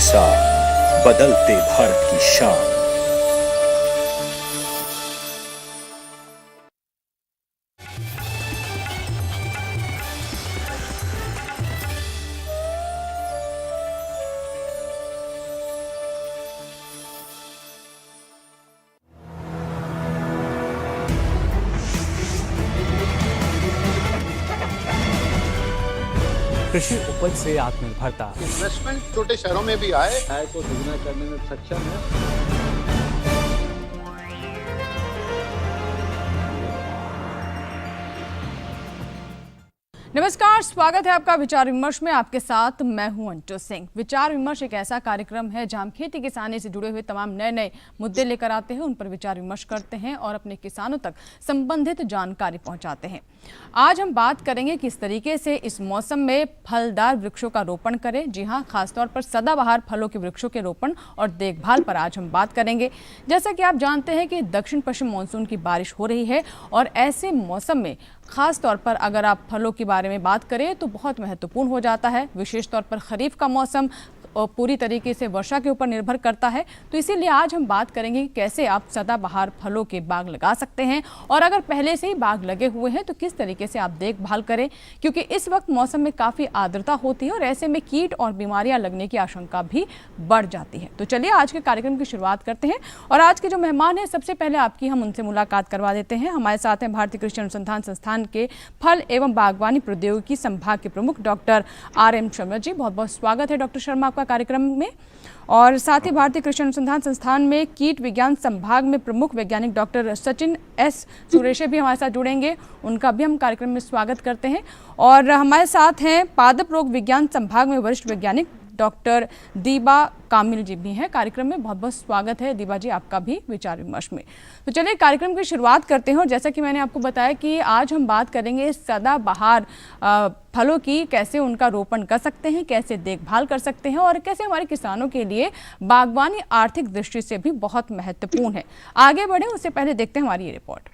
साथ बदलते भारत की शान। कृषि उपज से आत्मनिर्भरता, इन्वेस्टमेंट छोटे शहरों में भी आए, आय को दुगना करने में सक्षम है। नमस्कार, स्वागत है आपका विचार विमर्श में। आपके साथ मैं हूं अंटू सिंह। विचार विमर्श एक ऐसा कार्यक्रम है जहां हम खेती किसानी से जुड़े हुए तमाम नए मुद्दे लेकर आते हैं, उन पर विचार विमर्श करते हैं और अपने किसानों तक संबंधित जानकारी पहुंचाते हैं। आज हम बात करेंगे किस तरीके से इस मौसम में फलदार वृक्षों का रोपण करें। जी हाँ, खासतौर पर सदाबहार फलों के वृक्षों के रोपण और देखभाल पर आज हम बात करेंगे। जैसा कि आप जानते हैं कि दक्षिण पश्चिम मानसून की बारिश हो रही है और ऐसे मौसम में खास तौर पर अगर आप फलों के बारे में बात करें तो बहुत महत्वपूर्ण हो जाता है। विशेष तौर पर खरीफ का मौसम पूरी तरीके से वर्षा के ऊपर निर्भर करता है, तो इसीलिए आज हम बात करेंगे कि कैसे आप सदाबहार फलों के बाग लगा सकते हैं और अगर पहले से ही बाग लगे हुए हैं तो किस तरीके से आप देखभाल करें, क्योंकि इस वक्त मौसम में काफ़ी आर्द्रता होती है और ऐसे में कीट और बीमारियां लगने की आशंका भी बढ़ जाती है। तो चलिए आज के कार्यक्रम की शुरुआत करते हैं और आज के जो मेहमान हैं सबसे पहले आपकी हम उनसे मुलाकात करवा देते हैं। हमारे साथ हैं भारतीय कृषि अनुसंधान संस्थान के फल एवं बागवानी प्रौद्योगिकी संभाग के प्रमुख डॉक्टर RM शर्मा जी। बहुत बहुत स्वागत है डॉक्टर शर्मा आपका कार्यक्रम में। और साथ ही भारतीय कृषि अनुसंधान संस्थान में कीट विज्ञान संभाग में प्रमुख वैज्ञानिक डॉक्टर सचिन S सुरेश भी हमारे साथ जुड़ेंगे, उनका भी हम कार्यक्रम में स्वागत करते हैं। और हमारे साथ हैं पादप रोग विज्ञान संभाग में वरिष्ठ वैज्ञानिक डॉक्टर दीबा कामिल जी भी हैं कार्यक्रम में। बहुत बहुत स्वागत है दीबा जी आपका भी विचार विमर्श में। तो चलिए कार्यक्रम की शुरुआत करते हैं और जैसा कि मैंने आपको बताया कि आज हम बात करेंगे सदाबहार फलों की, कैसे उनका रोपण कर सकते हैं, कैसे देखभाल कर सकते हैं और कैसे हमारे किसानों के लिए बागवानी आर्थिक दृष्टि से भी बहुत महत्वपूर्ण है। आगे बढ़े उससे पहले देखते हैं हमारी ये रिपोर्ट।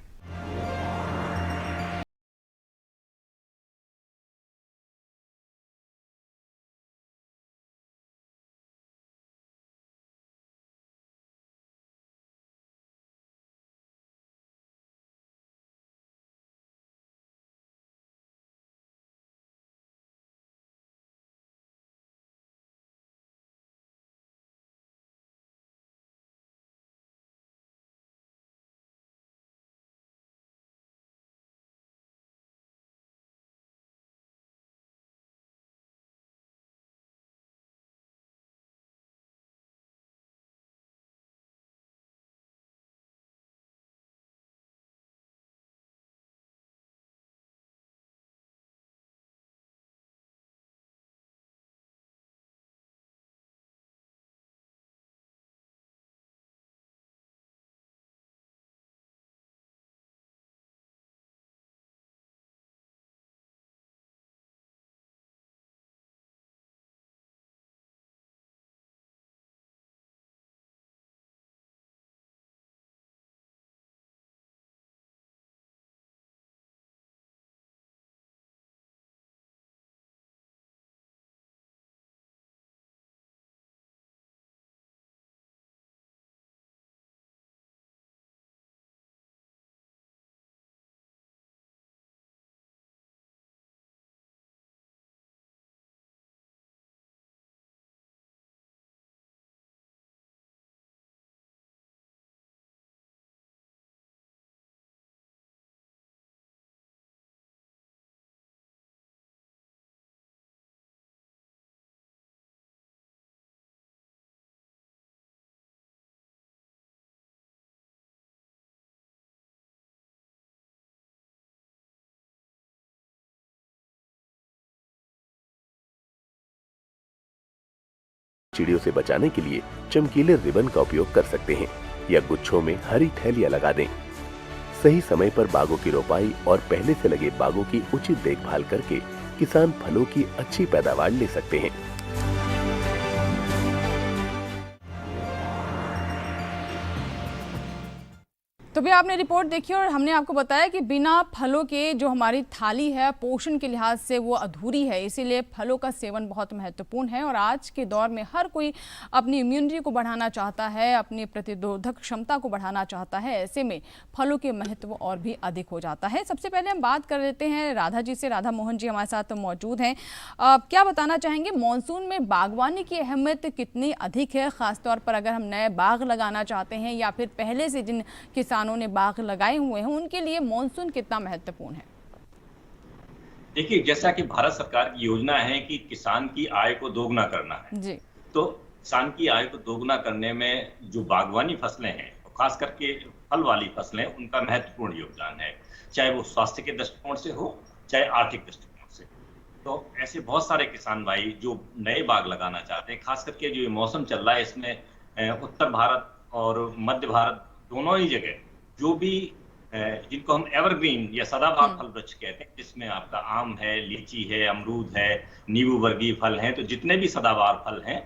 चिड़ियों से बचाने के लिए चमकीले रिबन का उपयोग कर सकते हैं या गुच्छों में हरी थैलियां लगा दें। सही समय पर बागों की रोपाई और पहले से लगे बागों की उचित देखभाल करके किसान फलों की अच्छी पैदावार ले सकते हैं। तो अभी आपने रिपोर्ट देखी और हमने आपको बताया कि बिना फलों के जो हमारी थाली है पोषण के लिहाज से वो अधूरी है, इसीलिए फलों का सेवन बहुत महत्वपूर्ण है। और आज के दौर में हर कोई अपनी इम्यूनिटी को बढ़ाना चाहता है, अपनी प्रतिरोधक क्षमता को बढ़ाना चाहता है, ऐसे में फलों के महत्व और भी अधिक हो जाता है। सबसे पहले हम बात कर लेते हैं राधा जी से। राधा मोहन जी हमारे साथ मौजूद हैं। क्या बताना चाहेंगे, मानसून में बागवानी की अहमियत कितनी अधिक है, खासतौर पर अगर हम नए बाग लगाना चाहते हैं या फिर पहले से जिन किसानों ने बाग लगाए हुए हैं उनके लिए मॉनसून कितना महत्वपूर्ण है? देखिए, जैसा कि भारत सरकार की योजना है कि किसान की आय को दोगुना करना है जी। तो किसान की आय को दोगुना करने में जो बागवानी फसलें हैं, खास करके फल वाली फसलें, उनका महत्वपूर्ण योगदान है, चाहे वो स्वास्थ्य के दृष्टिकोण से हो, चाहे आर्थिक दृष्टिकोण से। तो ऐसे बहुत सारे किसान भाई जो नए बाग लगाना चाहते हैं, खास करके जो ये मौसम चल रहा है इसमें उत्तर भारत और मध्य भारत दोनों ही जगह जो भी जिनको हम एवरग्रीन या सदाबहार फल वृक्ष कहते हैं, जिसमें आपका आम है, लीची है, अमरूद है, नींबू वर्गीय फल हैं, तो जितने भी सदाबहार फल हैं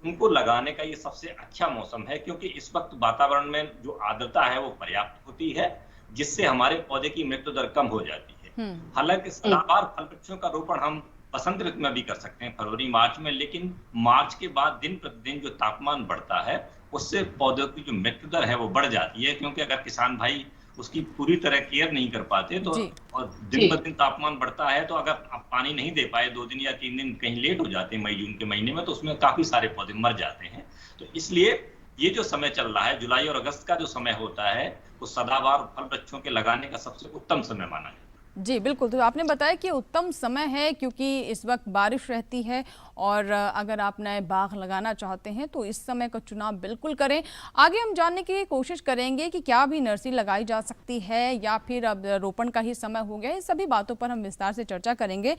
उनको लगाने का ये सबसे अच्छा मौसम है, क्योंकि इस वक्त वातावरण में जो आर्द्रता है वो पर्याप्त होती है, जिससे हमारे पौधे की मृत्यु दर कम हो जाती है। हालांकि सदाबहार फल वृक्षों का रोपण हम बसंत ऋतु में भी कर सकते हैं, फरवरी मार्च में, लेकिन मार्च के बाद दिन प्रतिदिन जो तापमान बढ़ता है उससे पौधों की जो मृत्यु दर है वो बढ़ जाती है, क्योंकि अगर किसान भाई उसकी पूरी तरह केयर नहीं कर पाते तो और दिन ब दिन तापमान बढ़ता है, तो अगर आप पानी नहीं दे पाए 2 दिन या 3 दिन कहीं लेट हो जाते हैं मई जून के महीने में, तो उसमें काफी सारे पौधे मर जाते हैं। तो इसलिए ये जो समय चल रहा है, जुलाई और अगस्त का जो समय होता है, वो सदाबहार फल वृक्षों के लगाने का सबसे उत्तम समय माना है। जी बिल्कुल, तो आपने बताया कि उत्तम समय है क्योंकि इस वक्त बारिश रहती है और अगर आप नए बाग लगाना चाहते हैं तो इस समय का चुनाव बिल्कुल करें। आगे हम जानने की कोशिश करेंगे कि क्या भी नर्सरी लगाई जा सकती है या फिर अब रोपण का ही समय हो गया, इन सभी बातों पर हम विस्तार से चर्चा करेंगे।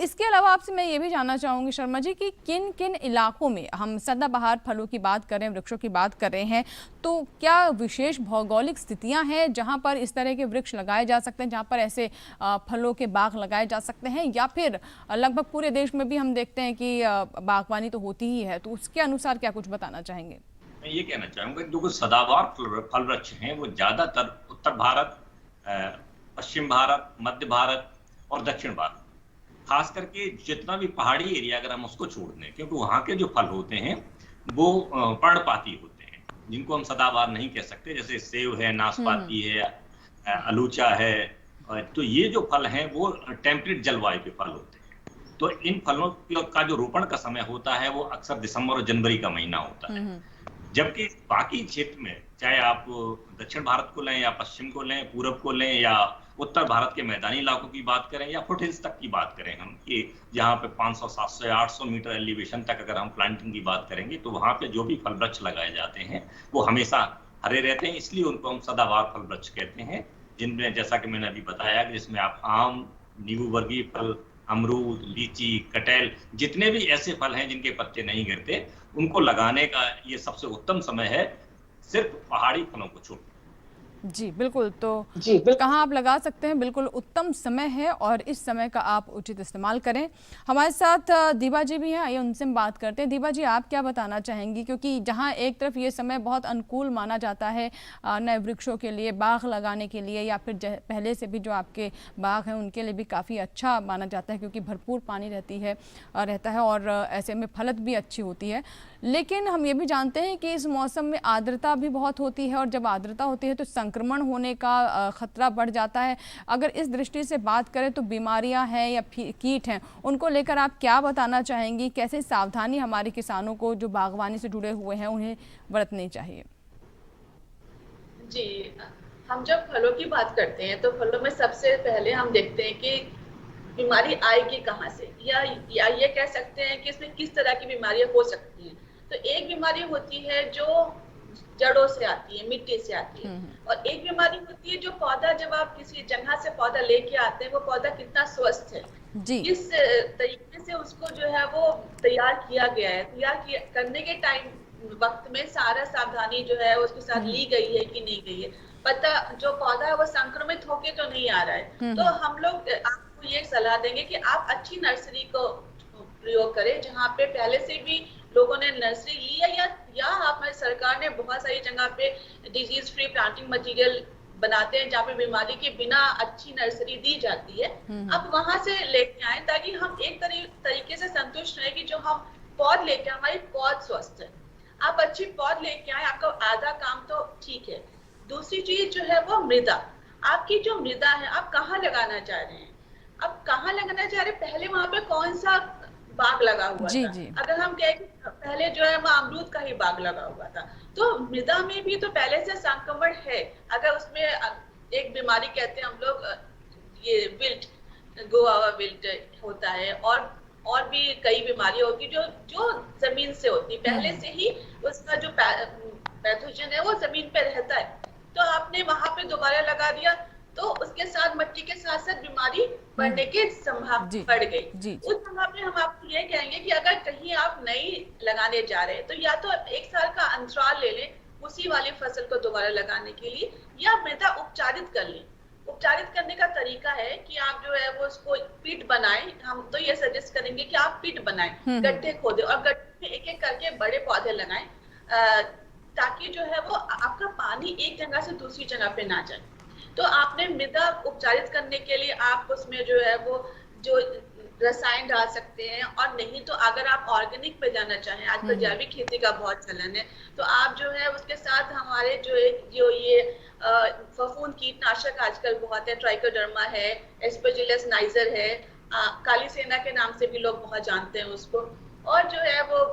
इसके अलावा आपसे मैं ये भी जानना चाहूँगी शर्मा जी कि किन किन इलाकों में हम सदाबहार फलों की बात करें, वृक्षों की बात कर रहे हैं, तो क्या विशेष भौगोलिक स्थितियाँ हैं जहाँ पर इस तरह के वृक्ष लगाए जा सकते हैं, जहाँ पर ऐसे फलों के बाग लगाए जा सकते हैं, या फिर लगभग पूरे देश में भी हम देखते हैं कि बागवानी तो होती ही है, तो उसके अनुसार क्या कुछ बताना चाहेंगे? मैं ये कहना चाहूंगा कि जो सदाबहार फल वृक्ष हैं वो ज्यादातर उत्तर भारत, पश्चिम भारत, मध्य भारत और दक्षिण भारत, खास करके जितना भी पहाड़ी एरिया अगर हम उसको छोड़ दें, क्योंकि वहाँ के जो फल होते हैं वो पर्णपाती होते हैं, जिनको हम सदाबहार नहीं कह सकते, जैसे सेब है, नाशपाती है, अलूचा है, तो ये जो फल हैं वो टेम्परेट जलवायु के फल होते हैं। तो इन फलों का जो रोपण का समय होता है वो अक्सर दिसंबर और जनवरी का महीना होता है, जबकि बाकी क्षेत्र में चाहे आप दक्षिण भारत को लें या पश्चिम को लें, पूरब को लें या उत्तर भारत के मैदानी इलाकों की बात करें या फुटहिल्स तक की बात करें हम, कि जहाँ पे 500, 700 या 800 मीटर एलिवेशन तक अगर हम प्लांटिंग की बात करेंगे, तो वहाँ पे जो भी फल वृक्ष लगाए जाते हैं वो हमेशा हरे रहते हैं, इसलिए उनको हम सदाबहार फल वृक्ष कहते हैं, जिनमें जैसा कि मैंने अभी बताया कि जिसमें आप आम, नींबू वर्गीय फल, अमरूद, लीची, कटहल, जितने भी ऐसे फल हैं जिनके पत्ते नहीं गिरते, उनको लगाने का ये सबसे उत्तम समय है, सिर्फ पहाड़ी फलों को छोड़। जी बिल्कुल, तो कहाँ आप लगा सकते हैं, बिल्कुल उत्तम समय है और इस समय का आप उचित इस्तेमाल करें। हमारे साथ दीपा जी भी हैं, आइए उनसे हम बात करते हैं। दीपा जी, आप क्या बताना चाहेंगी, क्योंकि जहाँ एक तरफ ये समय बहुत अनुकूल माना जाता है नए वृक्षों के लिए, बाग लगाने के लिए, या फिर पहले से भी जो आपके बाग हैं उनके लिए भी काफ़ी अच्छा माना जाता है, क्योंकि भरपूर पानी रहता है और ऐसे में फलत भी अच्छी होती है, लेकिन हम ये भी जानते हैं कि इस मौसम में आर्द्रता भी बहुत होती है और जब आर्द्रता होती है तो संक्रमण होने का खतरा बढ़ जाता है। अगर इस दृष्टि से बात करें तो बीमारियां हैं या कीट हैं, उनको लेकर आप क्या बताना चाहेंगी, कैसे सावधानी हमारे किसानों को जो बागवानी से जुड़े हुए हैं उन्हें बरतनी चाहिए? जी, हम जब फलों की बात करते हैं तो फलों में सबसे पहले हम देखते हैं कि बीमारी आएगी कहाँ से, या ये कह सकते हैं कि इसमें किस तरह की बीमारियां हो सकती हैं। तो एक बीमारी होती है जो जड़ों से आती है, मिट्टी से आती है, और एक बीमारी होती है जो पौधा, जब आप किसी जगह से पौधा लेके आते हैं, वो पौधा कितना स्वस्थ है, किस तरीके से उसको जो है वो तैयार किया गया है, करने के टाइम वक्त में सारा सावधानी जो है उसके साथ ली गई है कि नहीं गई है, पता जो पौधा है वो संक्रमित होके तो नहीं आ रहा है। तो हम लोग आपको ये सलाह देंगे कि आप अच्छी नर्सरी को प्रयोग करें, जहाँ पे पहले से भी लोगों ने नर्सरी ली है, या हमारी सरकार ने बहुत सारी जगह पे डिजीज फ्री प्लांटिंग मटेरियल बनाते हैं जहाँ पे बीमारी के बिना अच्छी नर्सरी दी जाती है, अब वहां से लेके आए ताकि हम एक तरीके से संतुष्ट रहे कि जो हम पौध लेके हमारी पौध स्वस्थ है। आप अच्छी पौध लेके आए, आपका आधा काम तो ठीक है। दूसरी चीज जो है वो मृदा, आपकी जो मृदा है आप कहाँ लगाना चाह रहे हैं, अब कहाँ लगाना चाह रहे हैं, पहले वहां पे कौन सा बाग लगा हुआ था। अगर हम कहें कि पहले जो है वहाँ अमरूद का ही बाग लगा हुआ था, तो मृदा में भी तो पहले से संक्रमण है। अगर उसमें एक बीमारी कहते हैं हम लोग, ये विल्ट, गोआवा विल्ट होता है, और भी कई बीमारियां होती जो जमीन से होती, पहले से ही उसका जो पैथोजन है वो जमीन पे रहता है, तो आपने वहां पे दोबारा लगा दिया तो उसके साथ मट्टी के साथ साथ बीमारी बढ़ने की संभावना बढ़ गई। उस संभावना में हम आपको ये कहेंगे कि अगर कहीं आप नई लगाने जा रहे हैं तो या तो 1 साल का अंतराल ले लें उसी वाली फसल को दोबारा लगाने के लिए, या मृदा उपचारित कर लें। उपचारित करने का तरीका है कि आप जो है वो उसको पिट बनाएं। हम तो ये सजेस्ट करेंगे कि आप पिट बनाएं, गड्ढे खोदें और गड्ढे में एक एक करके बड़े पौधे लगाएं, ताकि जो है वो आपका पानी एक जगह से दूसरी जगह पे ना जाए। तो आपने मृदा उपचारित करने के लिए आप उसमें जो है वो जो रसायन डाल सकते हैं, और नहीं तो अगर आप ऑर्गेनिक पे जाना चाहें, आजकल जैविक खेती का बहुत चलन है, तो आप जो है उसके साथ हमारे जो ये फफूंद कीटनाशक आजकल बहुत है, ट्राइकोडर्मा है, एस्परजिलस नाइजर है, काली सेना के नाम से भी लोग बहुत जानते हैं उसको, और जो है वो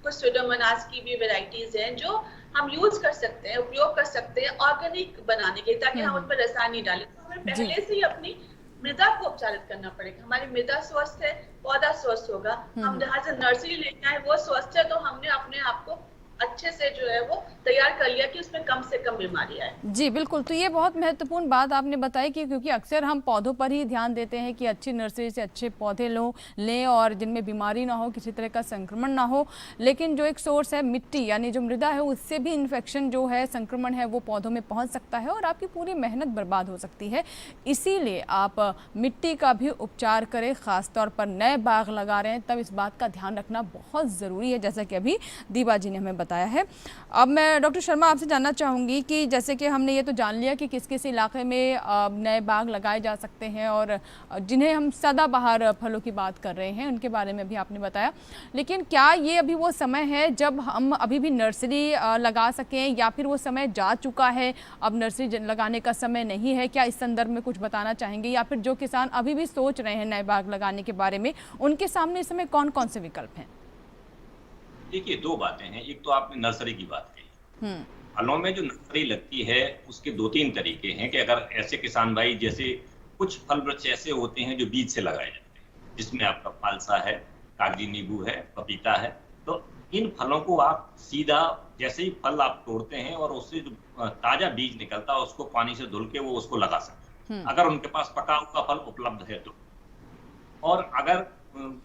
कुछ सुडोमोनास की भी वेराइटीज हैं जो हम यूज कर सकते हैं, उपयोग कर सकते हैं ऑर्गेनिक बनाने के, ताकि हम उन पर रसायन नहीं डालें। तो हमें पहले से ही अपनी मृदा को उपचारित करना पड़ेगा। हमारी मृदा स्वस्थ है, पौधा स्वस्थ होगा। हम जहाँ से नर्सरी लेके आए वो स्वस्थ है, तो हमने अपने आप को अच्छे से जो है वो तैयार कर लिया कि उसमें कम से कम बीमारी आए। जी बिल्कुल, तो ये बहुत महत्वपूर्ण बात आपने बताई कि क्योंकि अक्सर हम पौधों पर ही ध्यान देते हैं कि अच्छी नर्सरी से अच्छे पौधे लें और जिनमें बीमारी ना हो, किसी तरह का संक्रमण ना हो, लेकिन जो एक सोर्स है मिट्टी यानी जो मृदा है उससे भी इन्फेक्शन जो है, संक्रमण है वो पौधों में पहुँच सकता है और आपकी पूरी मेहनत बर्बाद हो सकती है। इसीलिए आप मिट्टी का भी उपचार करें, ख़ासतौर पर नए बाग लगा रहे हैं तब इस बात का ध्यान रखना बहुत ज़रूरी है, जैसा कि अभी दीबा जी ने हमें बताया है। अब मैं डॉक्टर शर्मा आपसे जानना चाहूँगी कि जैसे कि हमने ये तो जान लिया कि किस किस इलाके में नए बाग लगाए जा सकते हैं और जिन्हें हम सदाबहार फलों की बात कर रहे हैं उनके बारे में भी आपने बताया, लेकिन क्या ये अभी वो समय है जब हम अभी भी नर्सरी लगा सकें या फिर वो समय जा चुका है, अब नर्सरी लगाने का समय नहीं है? क्या इस संदर्भ में कुछ बताना चाहेंगे, या फिर जो किसान अभी भी सोच रहे हैं नए बाग लगाने के बारे में उनके सामने इस समय कौन कौन से विकल्प हैं? देखिए, 2 बातें हैं। एक तो आपने नर्सरी की बात कही, फलों में जो नर्सरी लगती है उसके 2-3 तरीके हैं कि अगर ऐसे किसान भाई, जैसे कुछ फल वृक्ष ऐसे होते हैं जो बीज से लगाए जाते हैं, जिसमें आपका फालसा है, कागजी नींबू है, पपीता है, तो इन फलों को आप सीधा जैसे ही फल आप तोड़ते हैं और उससे जो ताजा बीज निकलता है उसको पानी से धुल के वो उसको लगा सकते हैं, अगर उनके पास पका हुआ फल उपलब्ध है तो। और अगर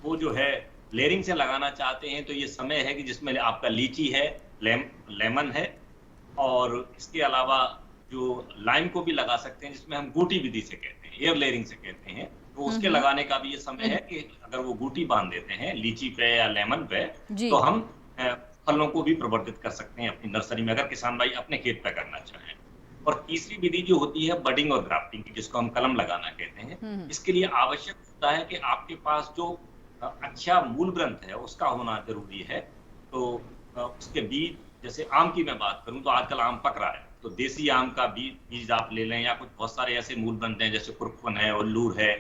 वो जो है लेयरिंग से लगाना चाहते हैं तो ये समय है कि जिसमें आपका लीची है, लेमन है, और इसके अलावा जो लाइम को भी लगा सकते हैं, जिसमें हम गूटी विधि से कहते हैं, एयर लेयरिंग से कहते हैं, तो उसके लगाने का भी ये समय है कि अगर वो गूटी बांध देते हैं लीची पे या लेमन पे, तो हम फलों को भी प्रवर्धित कर सकते हैं अपनी नर्सरी में, अगर किसान भाई अपने खेत पे करना चाहें। और तीसरी विधि जो होती है बडिंग और ग्राफ्टिंग की, जिसको हम कलम लगाना कहते हैं, इसके लिए आवश्यक होता है कि आपके पास जो अच्छा मूल ग्रंथ है उसका होना जरूरी है। तो उसके बीज, जैसे आम की मैं बात करूं तो आजकल आम पक रहा है, तो देसी आम का बीज आप ले लें, या कुछ बहुत सारे ऐसे मूल ग्रंथ हैं जैसे कुरकुन है, उल्लूर है,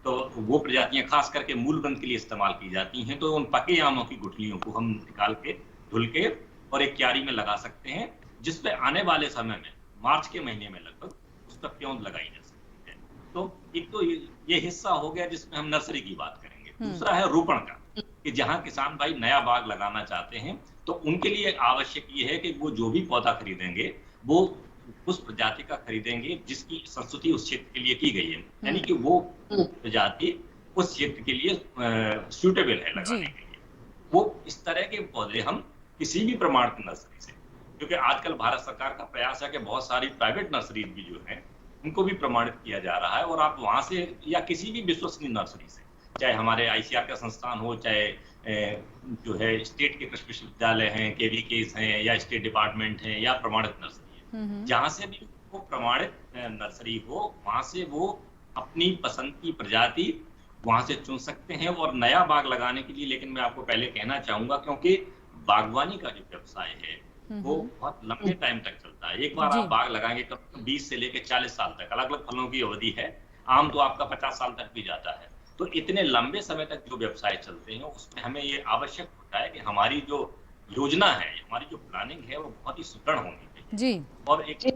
तो वो प्रजातियां खास करके मूल ग्रंथ के लिए इस्तेमाल की जाती हैं। तो उन पके आमों की गुठलियों को हम निकाल के धुल के और एक क्यारी में लगा सकते हैं, जिसपे आने वाले समय में मार्च के महीने में लगभग उस पर प्योंद लगाई जा सकती है। तो एक तो ये हिस्सा हो गया जिसमें हम नर्सरी की बात करेंगे। दूसरा है रोपण का, कि जहां किसान भाई नया बाग लगाना चाहते हैं तो उनके लिए आवश्यक ये है कि वो जो भी पौधा खरीदेंगे वो उस प्रजाति का खरीदेंगे जिसकी संस्तुति उस क्षेत्र के लिए की गई है, यानी कि वो प्रजाति उस क्षेत्र के लिए सूटेबल है लगाने के लिए। वो इस तरह के पौधे हम किसी भी प्रमाणित नर्सरी से, क्योंकि आजकल भारत सरकार का प्रयास है कि बहुत सारी प्राइवेट नर्सरीज भी जो है उनको भी प्रमाणित किया जा रहा है, और आप वहां से या किसी भी विश्वसनीय नर्सरी से, चाहे हमारे ICAR का संस्थान हो, चाहे जो है स्टेट के कृषि विश्वविद्यालय हैं, KVKs हैं, या स्टेट डिपार्टमेंट हैं, या प्रमाणित नर्सरी है, जहां से भी वो प्रमाणित नर्सरी हो, वहां से वो अपनी पसंद की प्रजाति वहां से चुन सकते हैं। और नया बाग लगाने के लिए, लेकिन मैं आपको पहले कहना चाहूंगा, क्योंकि बागवानी का जो व्यवसाय है वो बहुत लंबे टाइम तक चलता है। एक बार आप बाग लगाएंगे तो 20 से लेकर 40 साल तक अलग अलग फलों की अवधि है, आम तो आपका 50 साल तक भी जाता है। तो इतने लंबे समय तक जो व्यवसाय चलते हैं उसमें हमें ये आवश्यक होता है कि हमारी जो योजना है, हमारी जो प्लानिंग है वो बहुत ही सुदृढ़ होनी चाहिए जी। और एक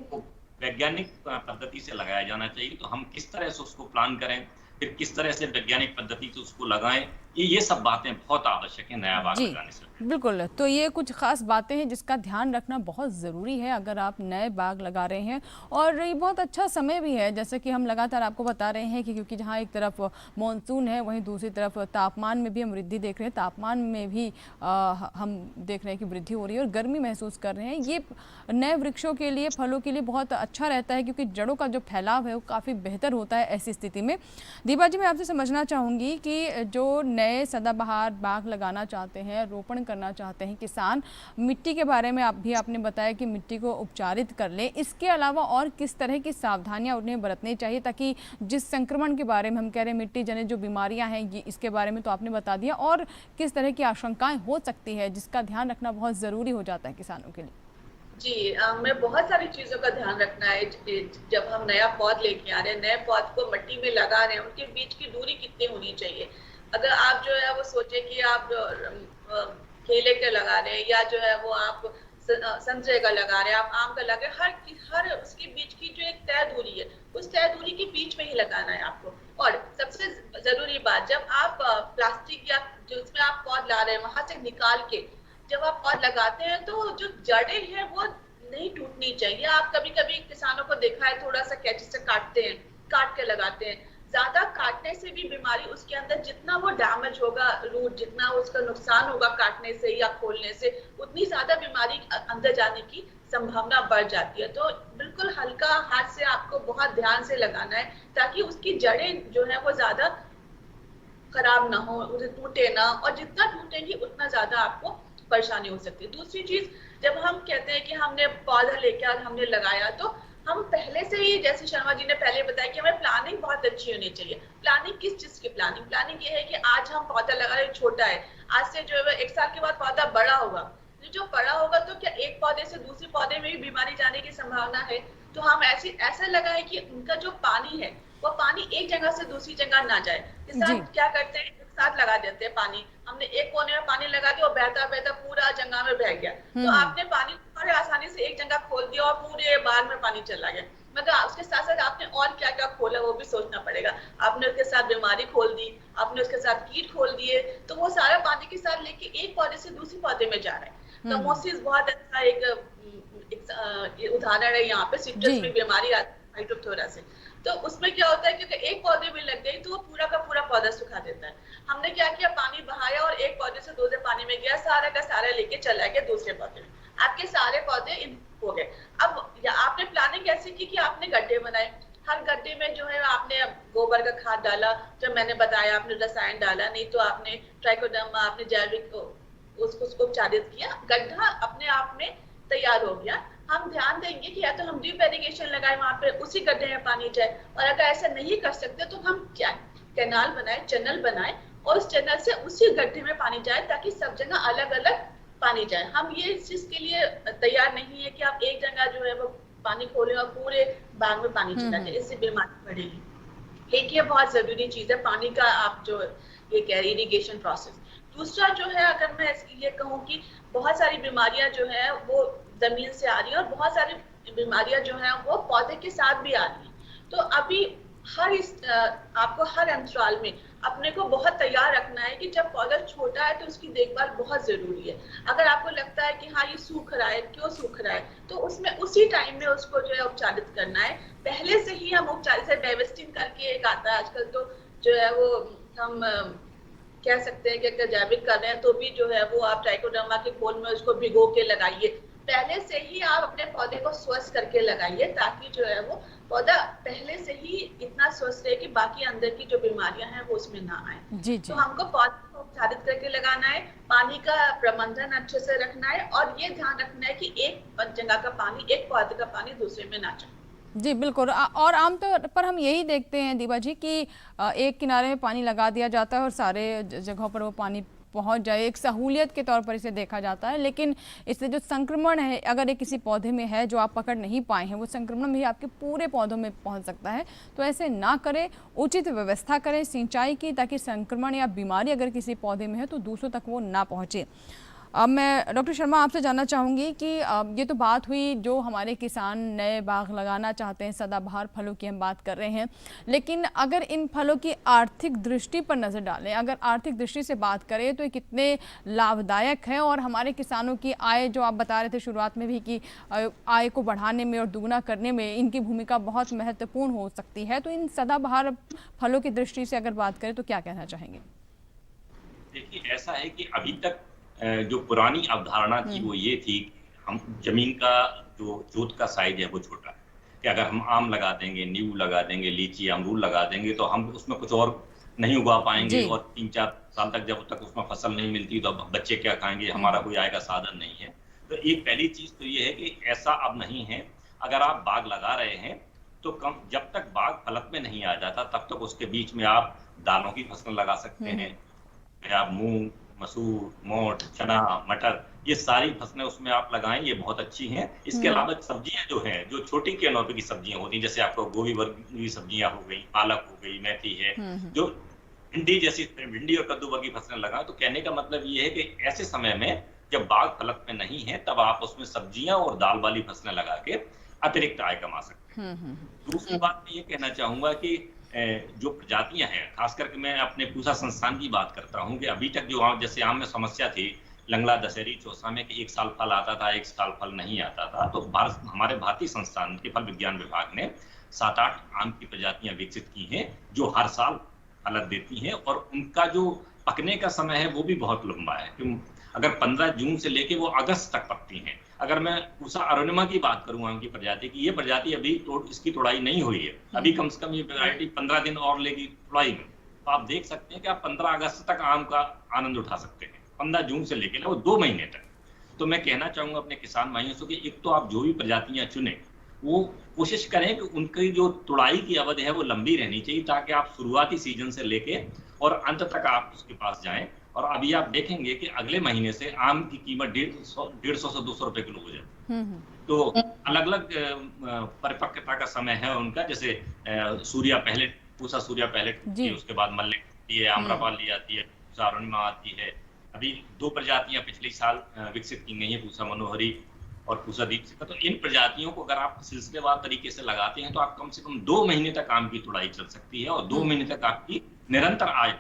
वैज्ञानिक पद्धति से लगाया जाना चाहिए। तो हम किस तरह से उसको प्लान करें, फिर किस तरह से वैज्ञानिक पद्धति से उसको लगाएं, ये सब बातें बहुत आवश्यक है नया बाग लगाने से। बिल्कुल, तो ये कुछ खास बातें हैं जिसका ध्यान रखना बहुत ज़रूरी है अगर आप नए बाग लगा रहे हैं। और ये बहुत अच्छा समय भी है, जैसे कि हम लगातार आपको बता रहे हैं कि क्योंकि जहाँ एक तरफ मॉनसून है वहीं दूसरी तरफ तापमान में भी हम वृद्धि देख रहे हैं, तापमान में भी हम देख रहे हैं कि वृद्धि हो रही है और गर्मी महसूस कर रहे हैं। ये नए वृक्षों के लिए, फलों के लिए बहुत अच्छा रहता है क्योंकि जड़ों का जो फैलाव है वो काफ़ी बेहतर होता है ऐसी स्थिति में। दीपा जी, मैं आपसे समझना चाहूँगी कि जो नए सदाबहार बाग लगाना चाहते हैं, रोपण करना चाहते हैं किसान, मिट्टी के बारे में आपने बताया कि मिट्टी को उपचारित कर लें। इसके अलावा और किस तरह की सावधानियां उन्हें बरतनी चाहिए ताकि जिस संक्रमण के बारे में हम कह रहे हैं, मिट्टी जनित जो बीमारियां हैं, ये इसके बारे में तो आपने बता दिया, और किस तरह की आशंकाएं हो सकती है जिसका ध्यान रखना बहुत ज़रूरी हो जाता है किसानों के लिए? जी, हमें बहुत सारी चीजों का ध्यान रखना है। जब हम नया पौध लेके आ रहे हैं, नए पौध को मिट्टी में लगा रहे हैं, उनके बीच की दूरी कितनी होनी चाहिए। अगर आप जो है वो सोचे कि आप केले के लगा रहे हैं या जो है वो आप संतरे का लगा रहे हैं, आप आम का लगा रहे हैं, हर उसके बीच की जो एक तय दूरी है, उस तय दूरी के बीच में ही लगाना है आपको। और सबसे जरूरी बात, जब आप प्लास्टिक या जिसमें आप पौध ला रहे हैं वहां से निकाल के जब आप पौध लगाते हैं तो जो जड़ें हैं वो नहीं टूटनी चाहिए। आप कभी कभी किसानों को देखा है थोड़ा सा कैंची से काटते हैं, काट के लगाते हैं। ज्यादा काटने से भी बीमारी उसके अंदर, जितना वो डैमेज होगा रूट, जितना उसका नुकसान होगा काटने से या खोलने से, उतनी ज्यादा बीमारी अंदर जाने की संभावना बढ़ जाती है। तो बिल्कुल हल्का हाथ से आपको बहुत ध्यान से लगाना है ताकि उसकी जड़ें जो है वो ज्यादा खराब ना हो, उसे टूटे ना, और जितना टूटेंगी उतना ज्यादा आपको परेशानी हो सकती है। दूसरी चीज, जब हम कहते हैं कि हमने पौधा लेके और हमने लगाया, तो हम पहले से ही, जैसे शर्मा जी ने पहले बताया कि हमें प्लानिंग बहुत अच्छी होनी चाहिए। प्लानिंग किस चीज की प्लानिंग? प्लानिंग ये है कि आज हम पौधा लगा रहे हैं, छोटा है, आज से जो है 1 साल के बाद पौधा बड़ा होगा। जो बड़ा होगा तो क्या एक पौधे से दूसरे पौधे में भी बीमारी जाने की संभावना है? तो हम ऐसा लगाए कि उनका जो पानी है वो पानी एक जगह से दूसरी जगह ना जाए। किसान क्या करते हैं, एक साथ लगा देते हैं पानी। हमने एक कोने में पानी लगा दिया और बहता बहता पूरा जगह में बह गया, तो आपने पानी बड़े आसानी से एक जगह खोल दिया और पूरे बाग में पानी चला गया। मतलब उसके साथ साथ आपने और क्या क्या खोला वो भी सोचना पड़ेगा। आपने उसके साथ बीमारी खोल दी, आपने उसके साथ कीट खोल दिए, तो वो सारा पानी के साथ लेके एक पौधे से दूसरे पौधे में जा रहा है। कमोसिस बहुत अच्छा एक उदाहरण है यहाँ पे। सिट्रस में बीमारी आती है फाइटोप्थोरा से, तो उसमें क्या होता है क्योंकि एक पौधे में लग गई तो वो पूरा का पूरा पौधा सुखा देता है। हमने क्या किया, पानी बहाया और एक पौधे से दूसरे पानी में गया, सारा का सारा लेके चला गया दूसरे पौधे में, आपके सारे पौधे हो गए। अब आपने प्लानिंग कैसे की कि आपने गड्ढे बनाए, हर गड्ढे में जो है आपने गोबर का खाद डाला, जो मैंने बताया, आपने रसायन डाला, नहीं तो आपने ट्राइकोडर्मा, आपने जैविक उसको उपचारित किया, गड्ढा अपने आप में तैयार हो गया। हम ध्यान देंगे कि या तो हम ड्रिप इरिगेशन लगाए वहां पे, उसी गड्ढे में पानी जाए, और अगर ऐसा नहीं कर सकते तो हम क्या कैनाल बनाए, चैनल बनाए, और उस चैनल से उसी गड्ढे में पानी जाए ताकि सब जगह अलग अलग पानी जाए। हम ये इस चीज के लिए तैयार नहीं है कि आप एक जगह जो है वो पानी खोलें और पूरे बाग में पानी चला जाए, इससे बीमारी बढ़ेगी। एक ये बहुत जरूरी चीज है पानी का, आप जो ये कह रहे इरिगेशन प्रोसेस। दूसरा जो है, अगर मैं ये कहूँ कि बहुत सारी बीमारियां जो है वो जमीन से आ रही है और बहुत सारी बीमारियां जो है वो पौधे के साथ भी आ रही है। तो अभी आपको हर अंतराल में अपने को बहुत तैयार रखना है कि जब पौधा छोटा है तो उसकी देखभाल बहुत जरूरी है। अगर आपको लगता है कि हाँ ये सूख रहा है, क्यों सूख रहा है, तो उसमें उसी टाइम में उसको जो है उपचारित करना है। पहले से ही हम उपचारित से डाइवेस्टिंग करके एक आता है आजकल, तो जो है वो हम कह सकते हैं कि अगर जैविक कर रहे हैं तो भी जो है वो आप ट्राइकोडर्मा के खोल में उसको भिगो के लगाइए। पहले से ही आप अपने पौधे को स्वस्थ करके लगाइए ताकि जो है वो पौधा पहले से ही इतना स्वस्थ रहे कि बाकी अंदर की जो बीमारियां हैं वो उसमें ना आए। जी। तो हमको पौधे को उपचारित करके लगाना है, पानी का प्रबंधन अच्छे से रखना है, और ये ध्यान रखना है कि एक जगह का पानी, एक पौधे का पानी दूसरे में ना जाए। जी बिल्कुल। और आमतौर पर हम यही देखते हैं दीपा जी कि एक किनारे में पानी लगा दिया जाता है और सारे जगहों पर वो पानी पहुंच जाए, एक सहूलियत के तौर पर इसे देखा जाता है। लेकिन इससे जो संक्रमण है, अगर ये किसी पौधे में है जो आप पकड़ नहीं पाए हैं, वो संक्रमण भी आपके पूरे पौधों में पहुंच सकता है। तो ऐसे ना करें, उचित व्यवस्था करें सिंचाई की, ताकि संक्रमण या बीमारी अगर किसी पौधे में है तो दूसरों तक वो ना पहुँचे। अब मैं डॉक्टर शर्मा आपसे जानना चाहूँगी कि ये तो बात हुई जो हमारे किसान नए बाग लगाना चाहते हैं, सदाबहार फलों की हम बात कर रहे हैं। लेकिन अगर इन फलों की आर्थिक दृष्टि पर नज़र डालें, अगर आर्थिक दृष्टि से बात करें तो ये कितने लाभदायक है और हमारे किसानों की आय, जो आप बता रहे थे शुरुआत में भी कि आय को बढ़ाने में और दुगना करने में इनकी भूमिका बहुत महत्वपूर्ण हो सकती है। तो इन सदाबहार फलों की दृष्टि से अगर बात करें तो क्या कहना चाहेंगे? देखिए, ऐसा है कि अभी तक जो पुरानी अवधारणा थी वो ये थी, हम जमीन का जो जोत का साइज है वो छोटा है, कि अगर हम आम लगा देंगे, नींबू लगा देंगे, लीची अमरूद लगा देंगे तो हम उसमें कुछ और नहीं उगा पाएंगे और 3-4 साल तक जब तक उसमें फसल नहीं मिलती तो अब बच्चे क्या खाएंगे, हमारा कोई आय का साधन नहीं है। तो एक पहली चीज तो ये है कि ऐसा अब नहीं है। अगर आप बाग लगा रहे हैं तो जब तक बाग फलत में नहीं आ जाता तब तक उसके बीच में आप दालों की फसल लगा सकते हैं। आप मूंग, मसूर, मोठ, चना, मटर, ये सारी फसलें उसमें आप लगाएं, ये बहुत अच्छी हैं। इसके अलावा सब्जियां जो हैं, जो छोटी कैनोपी की सब्जियां होती हैं, जैसे आपको गोभी वर्गीय सब्जियां हो गई, पालक हो गई, मेथी है, जो भिंडी जैसी, भिंडी और कद्दू वर्गीय फसलें लगाएं। तो कहने का मतलब ये है कि ऐसे समय में जब बाग फलत में नहीं है तब आप उसमें सब्जियां और दाल वाली फसलें लगा के अतिरिक्त आय कमा सकते हैं। दूसरी बात मैं ये कहना चाहूंगा कि जो प्रजातियां हैं, खास करके मैं अपने पूसा संस्थान की बात करता हूं कि अभी तक जो जैसे आम में समस्या थी, लंगड़ा, दशहरी, चौसा में कि 1 साल फल आता था, 1 साल फल नहीं आता था। तो हमारे भारतीय संस्थान के फल विज्ञान विभाग ने 7-8 आम की प्रजातियां विकसित की हैं जो हर साल फल देती हैं और उनका जो पकने का समय है वो भी बहुत लंबा है। अगर 15 जून से लेके वो अगस्त तक पकती हैं। अगर मैं पूसा अरुणिमा की बात करूं आम की प्रजाति की, ये प्रजाति अभी इसकी तोड़ाई नहीं हुई है, अभी कम से कम ये वैरायटी 15 दिन और लेगी तोड़ाई में। तो आप देख सकते हैं कि आप 15 अगस्त तक आम का आनंद उठा सकते हैं, 15 जून से लेकर वो 2 महीने तक। तो मैं कहना चाहूंगा अपने किसान भाइयों से कि एक तो आप जो भी प्रजातियां चुने वो कोशिश करें कि उनकी जो तोड़ाई की अवधि है वो लंबी रहनी चाहिए, ताकि आप शुरुआती सीजन से लेके और अंत तक आप उसके पास जाएं। और अभी आप देखेंगे कि अगले महीने से आम की कीमत 150 से 200 रुपए किलो हो जाए। तो अलग अलग परिपक्वता का समय है उनका, जैसे सूर्या पहले, पूसा सूर्या पहले, उसके बाद मल्लिक आती है, आम्रपाली आती है, पूसा अरुणिमा आती है। अभी 2 प्रजातियां पिछले साल विकसित की गई हैं, पूसा मनोहरी और पूसा दीपशिखा। तो इन प्रजातियों को अगर आप सिलसिलेवार तरीके से लगाते हैं तो आप कम से कम 2 महीने तक आम की तोड़ाई चल सकती है और 2 महीने तक आपकी निरंतर आय।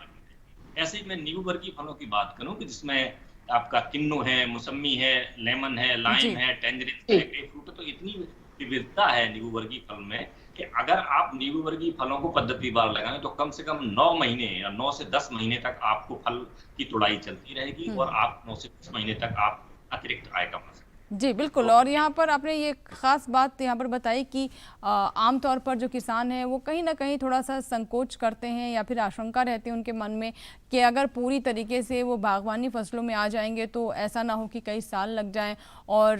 ऐसे ही मैं नींबू वर्गीय फलों की बात करूं कि जिसमें आपका किन्नू है, मौसमी है, लेमन है, लाइम है, टेंजरिन है, ग्रेपफ्रूट। तो इतनी विविधता है नींबू वर्गीय फल में कि अगर आप नींबू वर्गीय फलों को पद्धतिवार लगाएं तो कम से कम 9 महीने या 9 से 10 महीने तक आपको फल की तोड़ाई चलती रहेगी और आप 9 से 10 महीने तक आप अतिरिक्त आय कमा सकते हैं। जी बिल्कुल। और यहाँ पर आपने ये ख़ास बात यहाँ पर बताई कि आमतौर पर जो किसान हैं वो कहीं ना कहीं थोड़ा सा संकोच करते हैं या फिर आशंका रहती है उनके मन में कि अगर पूरी तरीके से वो बागवानी फसलों में आ जाएंगे तो ऐसा ना हो कि कई साल लग जाएं और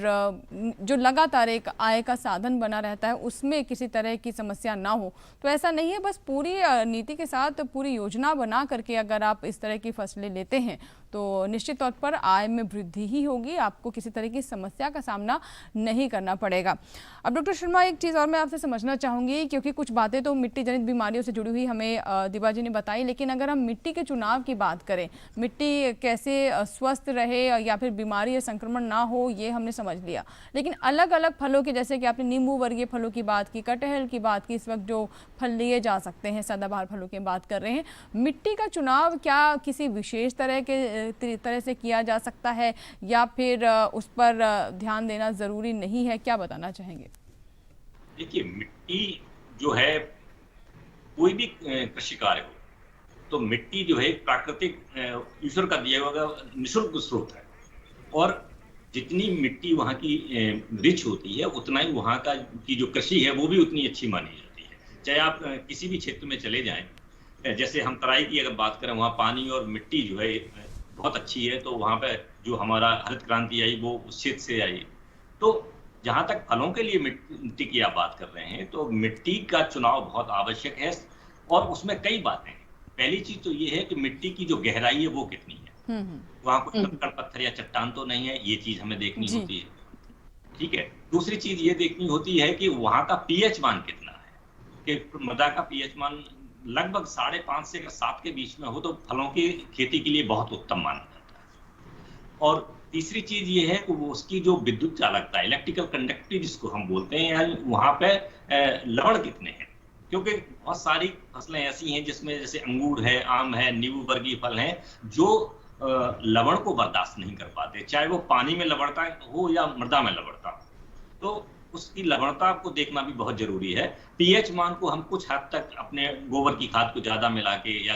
जो लगातार एक आय का साधन बना रहता है उसमें किसी तरह की समस्या ना हो। तो ऐसा नहीं है, बस पूरी नीति के साथ पूरी योजना बना करके अगर आप इस तरह की फसलें लेते हैं तो निश्चित तौर पर आय में वृद्धि ही होगी, आपको किसी तरह की समस्या का सामना नहीं करना पड़ेगा। अब डॉक्टर शर्मा, एक चीज़ और मैं आपसे समझना चाहूँगी, क्योंकि कुछ बातें तो मिट्टी जनित बीमारियों से जुड़ी हुई हमें दीपा जी ने बताई, लेकिन अगर हम मिट्टी के चुनाव की बात करें, मिट्टी कैसे स्वस्थ रहे या फिर बीमारी या संक्रमण ना हो, ये हमने समझ लिया। लेकिन अलग अलग फलों के, जैसे कि आपने नींबू वर्गीय फलों की बात की, कटहल की बात की, इस वक्त जो फल लिए जा सकते हैं सदाबहार फलों की बात कर रहे हैं, मिट्टी का चुनाव क्या किसी विशेष तरह से किया जा सकता है या फिर उस पर ध्यान देना जरूरी नहीं है? क्या बताना चाहेंगे? देखिए, मिट्टी जो है, कोई भी कृषि कार्य हो तो मिट्टी जो है प्राकृतिक ईश्वर का दिया हुआ निःशुल्क स्रोत है और जितनी मिट्टी वहाँ की रिच होती है उतना ही वहाँ का की जो कृषि है वो भी उतनी अच्छी मानी जाती है। चाहे आप किसी भी क्षेत्र में चले जाएं, जैसे हम तराई की अगर बात करें, वहाँ पानी और मिट्टी जो है बहुत अच्छी है, तो वहाँ पे जो हमारा हरित क्रांति आई वो उस क्षेत्र से आई। तो जहां तक फलों के लिए मिट्टी की आप बात कर रहे हैं, तो मिट्टी का चुनाव बहुत आवश्यक है और उसमें कई बातें हैं। पहली चीज तो ये है कि मिट्टी की जो गहराई है वो कितनी है, वहां कोई कंकड़ पत्थर या चट्टान तो नहीं है, ये चीज हमें देखनी होती है। ठीक है, दूसरी चीज ये देखनी होती है कि वहां का पीएच मान कितना है, कि मृदा का पीएच मान लगभग 5.5 से 7 के बीच में हो तो फलों की खेती के लिए बहुत उत्तम माना जाता है। और तीसरी चीज ये है कि वो उसकी जो विद्युत चालकता, इलेक्ट्रिकल कंडक्टिविटी जिसको हम बोलते हैं, वहां पे लवण कितने हैं, क्योंकि बहुत सारी फसलें ऐसी हैं जिसमें जैसे अंगूर है, आम है, नींबू वर्गीय फल हैं जो लवण को बर्दाश्त नहीं कर पाते, चाहे वो पानी में लवणता हो या मृदा में लवणता हो, तो उसकी लवणता को देखना भी बहुत जरूरी है। पीएच मान को हम कुछ हद तक अपने गोबर की खाद को ज्यादा मिला के या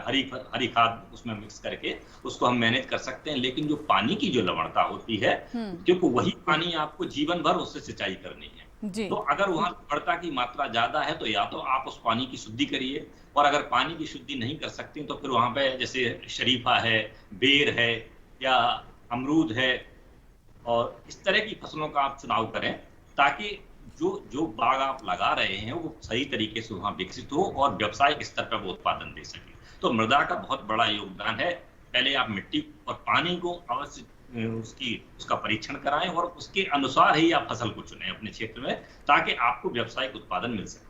हरी खाद उसमें मिक्स करके उसको हम मैनेज कर सकते हैं, लेकिन जो पानी की जो लवणता होती है, क्योंकि वही पानी आपको जीवन भर उससे सिंचाई करनी है, तो अगर वहां लवणता की मात्रा ज्यादा है तो या तो आप उस पानी की शुद्धि करिए, और अगर पानी की शुद्धि नहीं कर सकते तो फिर वहां पे जैसे शरीफा है, बेर है या अमरूद है, और इस तरह की फसलों का आप चुनाव करें ताकि जो बाग आप लगा रहे हैं वो सही तरीके से वहां विकसित हो और व्यावसायिक स्तर पर वो उत्पादन दे सके। तो मृदा का बहुत बड़ा योगदान है। पहले आप मिट्टी और पानी को अवश्य उसका परीक्षण कराएं और उसके अनुसार ही आप फसल को चुनें अपने क्षेत्र में, ताकि आपको व्यावसायिक उत्पादन मिल सके।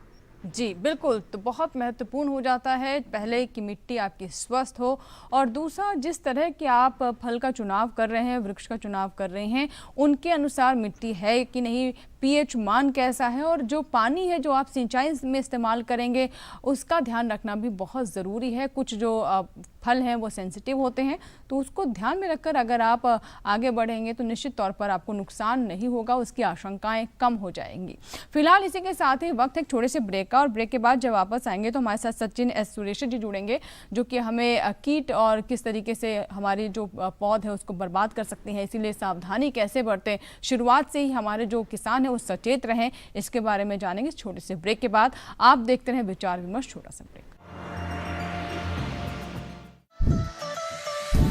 जी बिल्कुल, तो बहुत महत्वपूर्ण हो जाता है पहले कि मिट्टी आपकी स्वस्थ हो, और दूसरा जिस तरह के आप फल का चुनाव कर रहे हैं, वृक्ष का चुनाव कर रहे हैं, उनके अनुसार मिट्टी है कि नहीं, पीएच मान कैसा है, और जो पानी है जो आप सिंचाई में इस्तेमाल करेंगे उसका ध्यान रखना भी बहुत ज़रूरी है। कुछ जो फल हैं वो सेंसिटिव होते हैं, तो उसको ध्यान में रखकर अगर आप आगे बढ़ेंगे तो निश्चित तौर पर आपको नुकसान नहीं होगा, उसकी आशंकाएं कम हो जाएंगी। फिलहाल इसी के साथ ही वक्त एक छोटे से ब्रेक का, और ब्रेक के बाद जब वापस आएंगे तो हमारे साथ सचिन एस सुरेश जी जुड़ेंगे, जो कि हमें कीट और किस तरीके से हमारी जो पौध है उसको बर्बाद कर सकती हैं, इसीलिए सावधानी कैसे बरतें, शुरुआत से ही हमारे जो किसान हैं वो सचेत रहें, इसके बारे में जानेंगे छोटे से ब्रेक के बाद। आप देखते रहें विचार विमर्श, छोटा सा ब्रेक।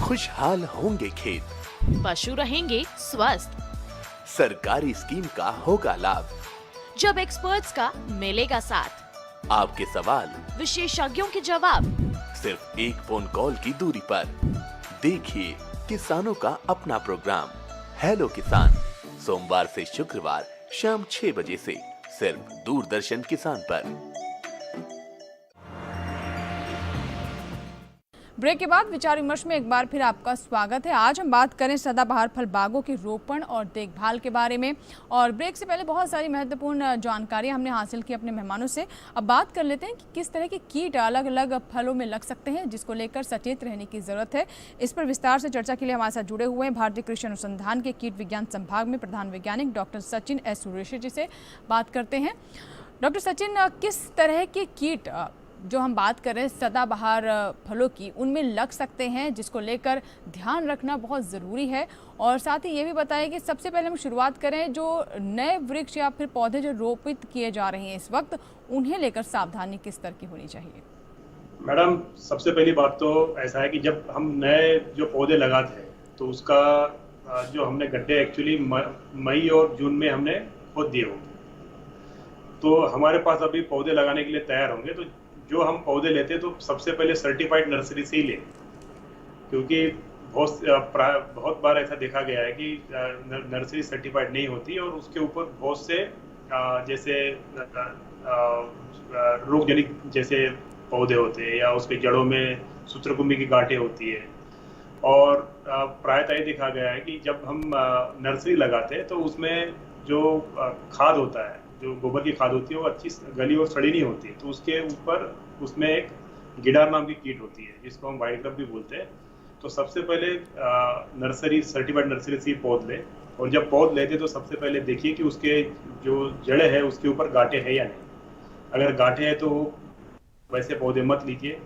खुशहाल होंगे खेत, पशु रहेंगे स्वस्थ, सरकारी स्कीम का होगा लाभ, जब एक्सपर्ट्स का मिलेगा साथ, आपके सवाल विशेषज्ञों के जवाब, सिर्फ एक फोन कॉल की दूरी पर। देखिए किसानों का अपना प्रोग्राम हेलो किसान, सोमवार से शुक्रवार शाम 6 बजे से सिर्फ दूरदर्शन किसान पर। ब्रेक के बाद विचार विमर्श में एक बार फिर आपका स्वागत है। आज हम बात करें सदाबहार फल बागों के रोपण और देखभाल के बारे में, और ब्रेक से पहले बहुत सारी महत्वपूर्ण जानकारी हमने हासिल की अपने मेहमानों से। अब बात कर लेते हैं कि किस तरह के कीट अलग अलग फलों में लग सकते हैं, जिसको लेकर सचेत रहने की ज़रूरत है। इस पर विस्तार से चर्चा के लिए हमारे साथ जुड़े हुए हैं भारतीय कृषि अनुसंधान के कीट विज्ञान संभाग में प्रधान वैज्ञानिक डॉक्टर सचिन एस सुरेश जी से बात करते हैं। डॉक्टर सचिन, किस तरह के कीट जो हम बात कर रहे हैं सदाबहार फलों की, उनमें लग सकते हैं, जिसको लेकर ध्यान रखना बहुत ज़रूरी है, और साथ ही ये भी बताएं कि सबसे पहले हम शुरुआत करें जो नए वृक्ष या फिर पौधे जो रोपित किए जा रहे हैं इस वक्त, उन्हें लेकर सावधानी किस तरह की होनी चाहिए? मैडम, सबसे पहली बात तो ऐसा है कि जब हम नए जो पौधे लगाते हैं तो उसका जो हमने गड्ढे एक्चुअली मई और जून में हमने खोद दिए होंगे, तो हमारे पास अभी पौधे लगाने के लिए तैयार होंगे। तो जो हम पौधे लेते हैं तो सबसे पहले सर्टिफाइड नर्सरी से ही लें, क्योंकि बहुत बार ऐसा देखा गया है कि नर्सरी सर्टिफाइड नहीं होती और उसके ऊपर बहुत से जैसे रोगजनित जैसे पौधे होते हैं या उसके जड़ों में सूत्रकुंभी की गांठें होती है। और प्रायतः ये देखा गया है कि जब हम नर्सरी लगाते हैं तो उसमें जो खाद होता है, जो गोबर की खाद होती है, वो अच्छी गली और सड़ी नहीं होती है, तो उसके ऊपर उसमें एक गिडार नाम की कीट होती है जिसको हम वाइल्ड क्रब भी बोलते हैं। तो सबसे पहले नर्सरी सर्टिफाइड नर्सरी से पौध लें, और जब पौध लेते तो सबसे पहले देखिए कि उसके जो जड़ें हैं उसके ऊपर गांठें हैं या नहीं। अगर गांठें हैं तो वैसे पौधे मत लीजिए,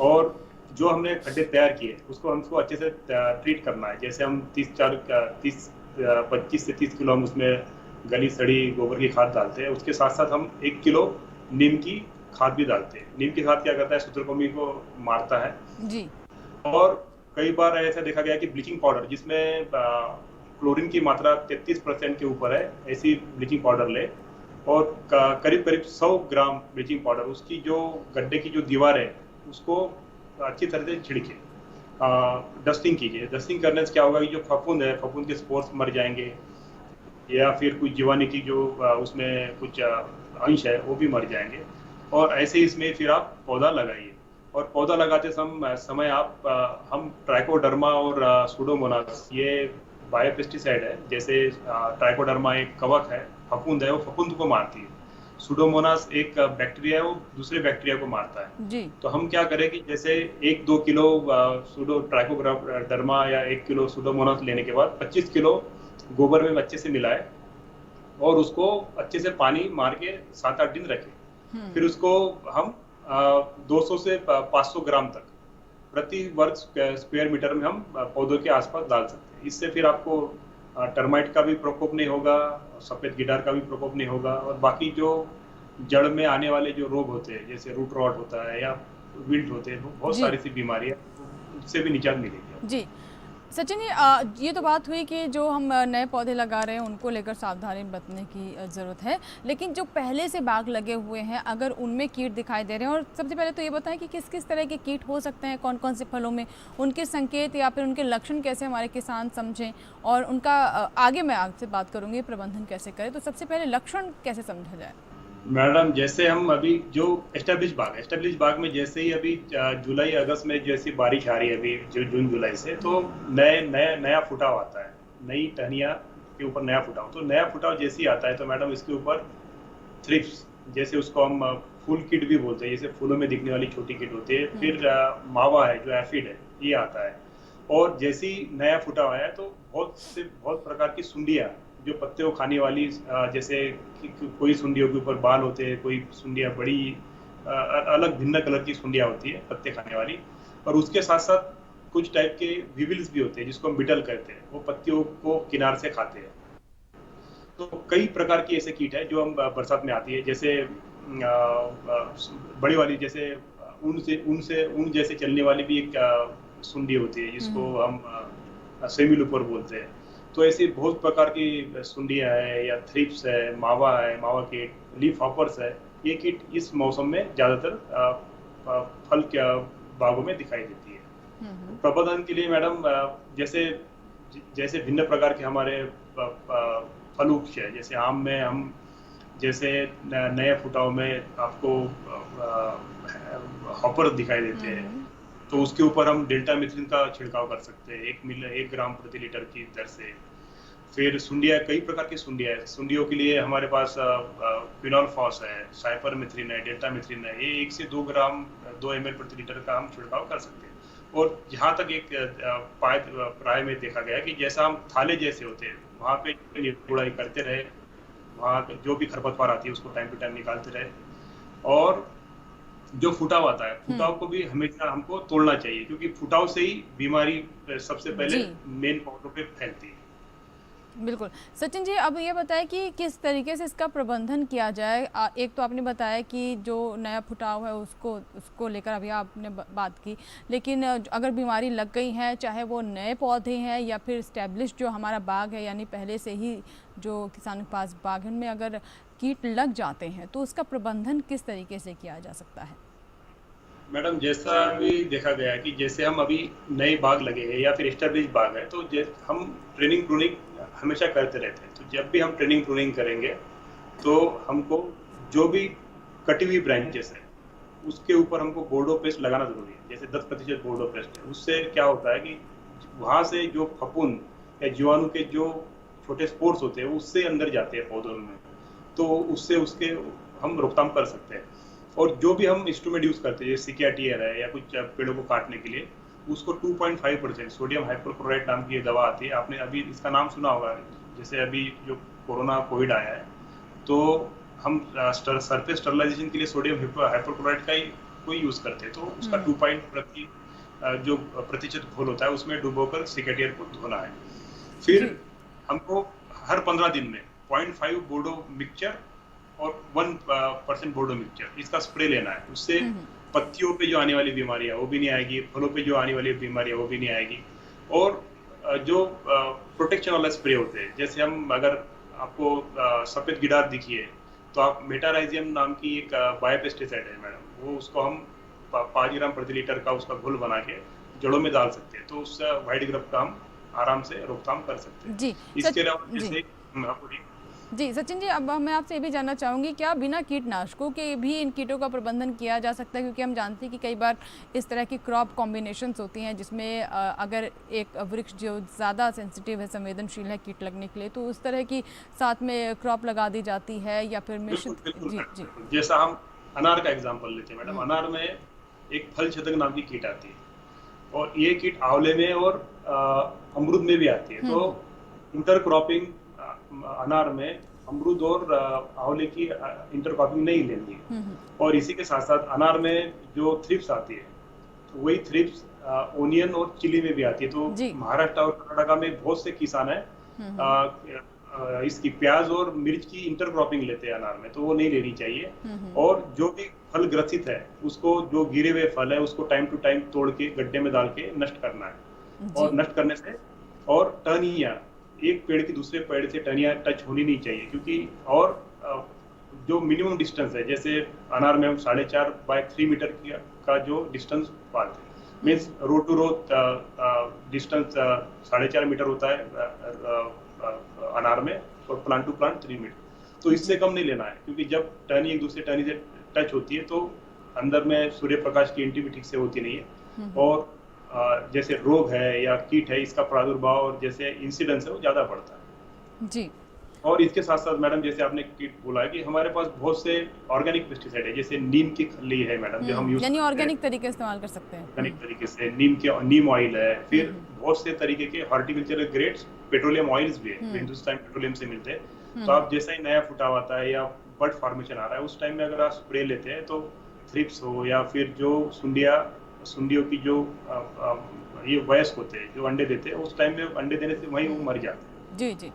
और जो हमने गड्ढे तैयार किए उसको हमको अच्छे से ट्रीट करना है। जैसे हम 25 से 30 किलो हम उसमें गली सड़ी गोबर की खाद डालते हैं, उसके साथ साथ हम 1 किलो नीम की खाद भी डालते हैं। नीम की खाद क्या करता है, सूत्रकुंभी को मारता है जी। और कई बार ऐसा देखा गया कि ब्लीचिंग पाउडर, जिसमें क्लोरीन की मात्रा 33% के ऊपर है, ऐसी ब्लीचिंग पाउडर ले और करीब करीब 100 ग्राम ब्लीचिंग पाउडर उसकी जो गड्ढे की जो दीवार है उसको अच्छी तरह से छिड़के, डस्टिंग कीजिए। डस्टिंग करने से क्या होगा कि जो फफूंद है, फफूंद के स्पोर्स मर जाएंगे या फिर कुछ जीवाणु की जो उसमें कुछ अंश है वो भी मर जाएंगे। और ऐसे ही इसमें फिर आप पौधा लगाइए और पौधा लगाते समय आप हम ट्राइकोडर्मा और सूडोमोनास, ये बायोपेस्टिसाइड है। जैसे ट्राइकोडर्मा एक कवक है, फफूंद है, वो फफूंद को मारती है। सूडोमोनास एक बैक्टीरिया है, वो दूसरे बैक्टीरिया को मारता है जी। तो हम क्या करें कि जैसे 1-2 किलो सूडो ट्राइकोडर्मा या 1 किलो सूडोमोनास लेने के बाद 25 किलो गोबर में अच्छे से मिलाए और उसको अच्छे से पानी मार के 7-8 दिन रखें। फिर उसको हम 200 से 500 ग्राम तक प्रति वर्ग स्क्वायर मीटर में हम पौधों के आसपास डाल सकते हैं। इससे फिर आपको टर्माइट का भी प्रकोप नहीं होगा, सफेद गिटार का भी प्रकोप नहीं होगा और बाकी जो जड़ में आने वाले जो रोग होते हैं जैसे रूट रॉट होता है या विल्ट होते हैं, बहुत सारी सी बीमारियां, उससे भी निजात मिलेगी जी। सचिन जी, ये तो बात हुई कि जो हम नए पौधे लगा रहे हैं उनको लेकर सावधानी बरतने की ज़रूरत है, लेकिन जो पहले से बाग लगे हुए हैं अगर उनमें कीट दिखाई दे रहे हैं, और सबसे पहले तो ये बताएं कि किस किस तरह के कीट हो सकते हैं, कौन कौन से फलों में, उनके संकेत या फिर उनके लक्षण कैसे हमारे किसान समझें और उनका आगे मैं आपसे बात करूँगी प्रबंधन कैसे करें। तो सबसे पहले लक्षण कैसे समझा जाए? मैडम, जैसे हम अभी जो एस्टेब्लिश बाग में जैसे ही अभी जुलाई अगस्त में जैसी बारिश आ रही है अभी जून जुलाई से, तो नया फुटाव आता है, नई टहनियाँ के ऊपर नया फुटाव। तो नया फुटाव जैसे ही आता है तो मैडम इसके ऊपर थ्रिप्स, जैसे उसको हम फूल कीट भी बोलते हैं, जैसे फूलों में दिखने वाली छोटी कीट होती है। फिर मावा है जो एफिड है, ये आता है। और जैसे ही नया फुटाव आया तो बहुत प्रकार की सुंडियाँ जो पत्ते को खाने वाली, जैसे कोई सुंडियों के ऊपर बाल होते हैं, कोई सुंडियाँ बड़ी अलग भिन्न कलर की सुंडियाँ होती है पत्ते खाने वाली, और उसके साथ साथ कुछ टाइप के विविल्स भी होते हैं जिसको हम बिटल कहते हैं, वो पत्तियों को किनार से खाते हैं। तो कई प्रकार की ऐसे कीट है जो हम बरसात में आती है, जैसे बड़ी वाली जैसे ऊन जैसे चलने वाली भी एक सुंडी होती है जिसको हम सेमिलुपर बोलते हैं। तो ऐसी बहुत प्रकार की सुंडियाँ है या थ्रिप्स है, मावा कीट, लीफ हॉपर्स है, ये कीट इस मौसम में ज्यादातर फल के बागों में दिखाई देती है। प्रबंधन के लिए मैडम जैसे भिन्न प्रकार के हमारे फल वृक्ष है, जैसे आम में हम जैसे नए फुटाव में आपको हॉपर दिखाई देते हैं, तो उसके ऊपर हम डेल्टामिथ्रिन का छिड़काव कर सकते हैं 1 ग्राम प्रति लीटर की दर से। फिर सुंडिया, कई प्रकार की सुंडिया है, सुंडियों के लिए हमारे पास फिनोल्फॉस है, साइपरमेथ्रिन है, डेल्टामिथ्रिन है, ये 1 से 2 ग्राम 2 ml प्रति लीटर का हम छिड़काव कर सकते हैं। और जहाँ तक एक प्राय में देखा गया कि जैसा हम थाले जैसे होते हैं वहाँ पे गुड़ाई करते रहे, वहाँ जो भी खरपतवार आती है उसको टाइम टू टाइम निकालते रहे, और जो फुटाव आता है फुटाव को भी हमेशा हमको तोड़ना चाहिए, क्योंकि फुटाव से ही बीमारी सबसे पहले मेन पौधों पे फैलती है। बिल्कुल। सचिन जी, अब ये बताएं कि किस तरीके से इसका प्रबंधन किया जाए। एक तो आपने बताया कि जो नया फुटाव है उसको लेकर अभी आपने बात की, लेकिन अगर बीमारी लग गई है, चाहे वो नए पौधे हैं या फिर स्टैब्लिश जो हमारा बाग है, यानी पहले से ही जो किसानों के पास बाग है, उनमें अगर कीट लग जाते हैं तो उसका प्रबंधन किस तरीके से किया जा सकता है? मैडम, जैसा भी देखा गया है कि जैसे हम अभी नए बाग लगे हैं या फिर एस्टेब्लिश बाग है, तो हम ट्रेनिंग प्रूनिंग हमेशा करते रहते हैं। तो जब भी हम ट्रेनिंग प्रूनिंग करेंगे तो हमको जो भी कटी हुई ब्रांचेस है उसके ऊपर हमको बोर्डो पेस्ट लगाना जरूरी है, जैसे 10% बोर्डो पेस्ट है। उससे क्या होता है कि वहाँ से जो फफूंद या जीवाणु के जो छोटे स्पोर्स होते हैं उससे अंदर जाते हैं पौधों में, तो उसके हम रोकथाम कर सकते हैं। और जो भी हम इंस्ट्रूमेंट यूज करते हैं, सिकियाटियर है या कुछ पेड़ों को काटने के लिए, उसको 2.5% सोडियम हाइपोक्लोराइट नाम की दवा आती है, आपने अभी इसका नाम सुना होगा। जैसे अभी जो कोविड आया है तो हम सरफेस स्टरलाइजेशन के लिए सोडियम हाइपोक्लोराइट का ही कोई यूज करते हैं, तो उसका 2% घोल होता है उसमें डुबोकर सिकियाटियर को धोना है। फिर हमको हर 15 दिन में 0.5 बोर्डो मिक्सचर और 1% बोर्डो मिक्सचर इसका स्प्रे लेना है। उससे पत्तियों पे जो आने वाली बीमारियां वो भी नहीं आएगी, फलों पे जो आने वाली बीमारियां वो भी नहीं आएगी। और जो प्रोटेक्शन वाला स्प्रे होते हैं, जैसे हम अगर आपको सफेद गिडार दिखिए तो आप मेटाराइजियम नाम की एक बायोपेस्टिसाइड है मैडम, वो उसको हम 5 ग्राम प्रति लीटर का उसका घोल बना के जड़ों में डाल सकते हैं, तो उससे व्हाइट ग्रब का हम आराम से रोकथाम कर सकते हैं जी। इसके अलावा जैसे जी सचिन जी, अब मैं आपसे ये भी जानना चाहूँगी, क्या बिना कीटनाशकों के भी इन कीटों का प्रबंधन किया जा सकता है? क्योंकि हम जानते हैं कि कई बार इस तरह की क्रॉप कॉम्बिनेशंस होती हैं जिसमें अगर एक वृक्ष जो ज़्यादा सेंसिटिव है, संवेदनशील है कीट लगने के लिए, तो उस तरह की साथ में क्रॉप लगा दी जाती है या फिर मिश्रित। जी जी, जैसा हम अनार का एग्जाम्पल लेते हैं मैडम, अनार में एक फल छेदक नाम की कीट आती है और ये कीट आंवले में और अमरूद में भी आती है। तो इंटरक्रॉपिंग अनार में अमरूद और आंवले की इंटरक्रॉपिंग नहीं लेनी है। और इसी के साथ साथ अनार में जो थ्रिप्स आती है, तो वही थ्रिप्स ओनियन और चिली में भी आती है। तो महाराष्ट्र और कर्नाटक में बहुत से किसान है इसकी प्याज और मिर्च की इंटरक्रॉपिंग लेते हैं अनार में, तो वो नहीं लेनी चाहिए। और जो भी फल ग्रसित है उसको, जो गिरे हुए फल है उसको टाइम टू टाइम तोड़ के गड्ढे में डाल के नष्ट करना है। और नष्ट करने से, और टहनियाँ, एक पेड़ की दूसरे पेड़ से टहनियाँ टच होनी नहीं चाहिए, क्योंकि और जो मिनिमम डिस्टेंस है, जैसे अनार में हम 4.5 बाय 3 मीटर का जो डिस्टेंस पाते हैं, means row to row distance 4.5 metre होता है अनार में, और प्लांट टू प्लांट 3 मीटर। तो इससे कम नहीं लेना है, क्योंकि जब टहनी एक दूसरे टहनी से टच होती है तो अंदर में सूर्य प्रकाश की एंट्री भी ठीक से होती नहीं है, और जैसे रोग है या कीट है, इसका प्रादुर्भाव और जैसे इंसिडेंस है वो ज्यादा बढ़ता है जी। और इसके साथ साथ मैडम, जैसे आपने कीट बोला है कि हमारे पास बहुत से ऑर्गेनिक पेस्टिसाइड है, जैसे नीम की खली है मैडम, जो हम यूज यानी ऑर्गेनिक तरीके इस्तेमाल कर सकते हैं। ऑर्गेनिक तरीके से नीम ऑयल है, फिर बहुत से तरीके के हॉर्टिकल्चरल ग्रेड्स पेट्रोलियम ऑयल्स भी है, जो हिंदुस्तान पेट्रोलियम से मिलते हैं। तो आप जैसा ही नया फुटाव आता है या बर्ड फॉर्मेशन आ रहा है, उस टाइम में अगर आप स्प्रे लेते हैं तो थ्रिप्स हो या फिर जो सुंडियों की जो ये वयस्क होते हैं जो अंडे देते हैं, उस टाइम में अंडे देने से वहीं वो मर जाते हैं। जी जी,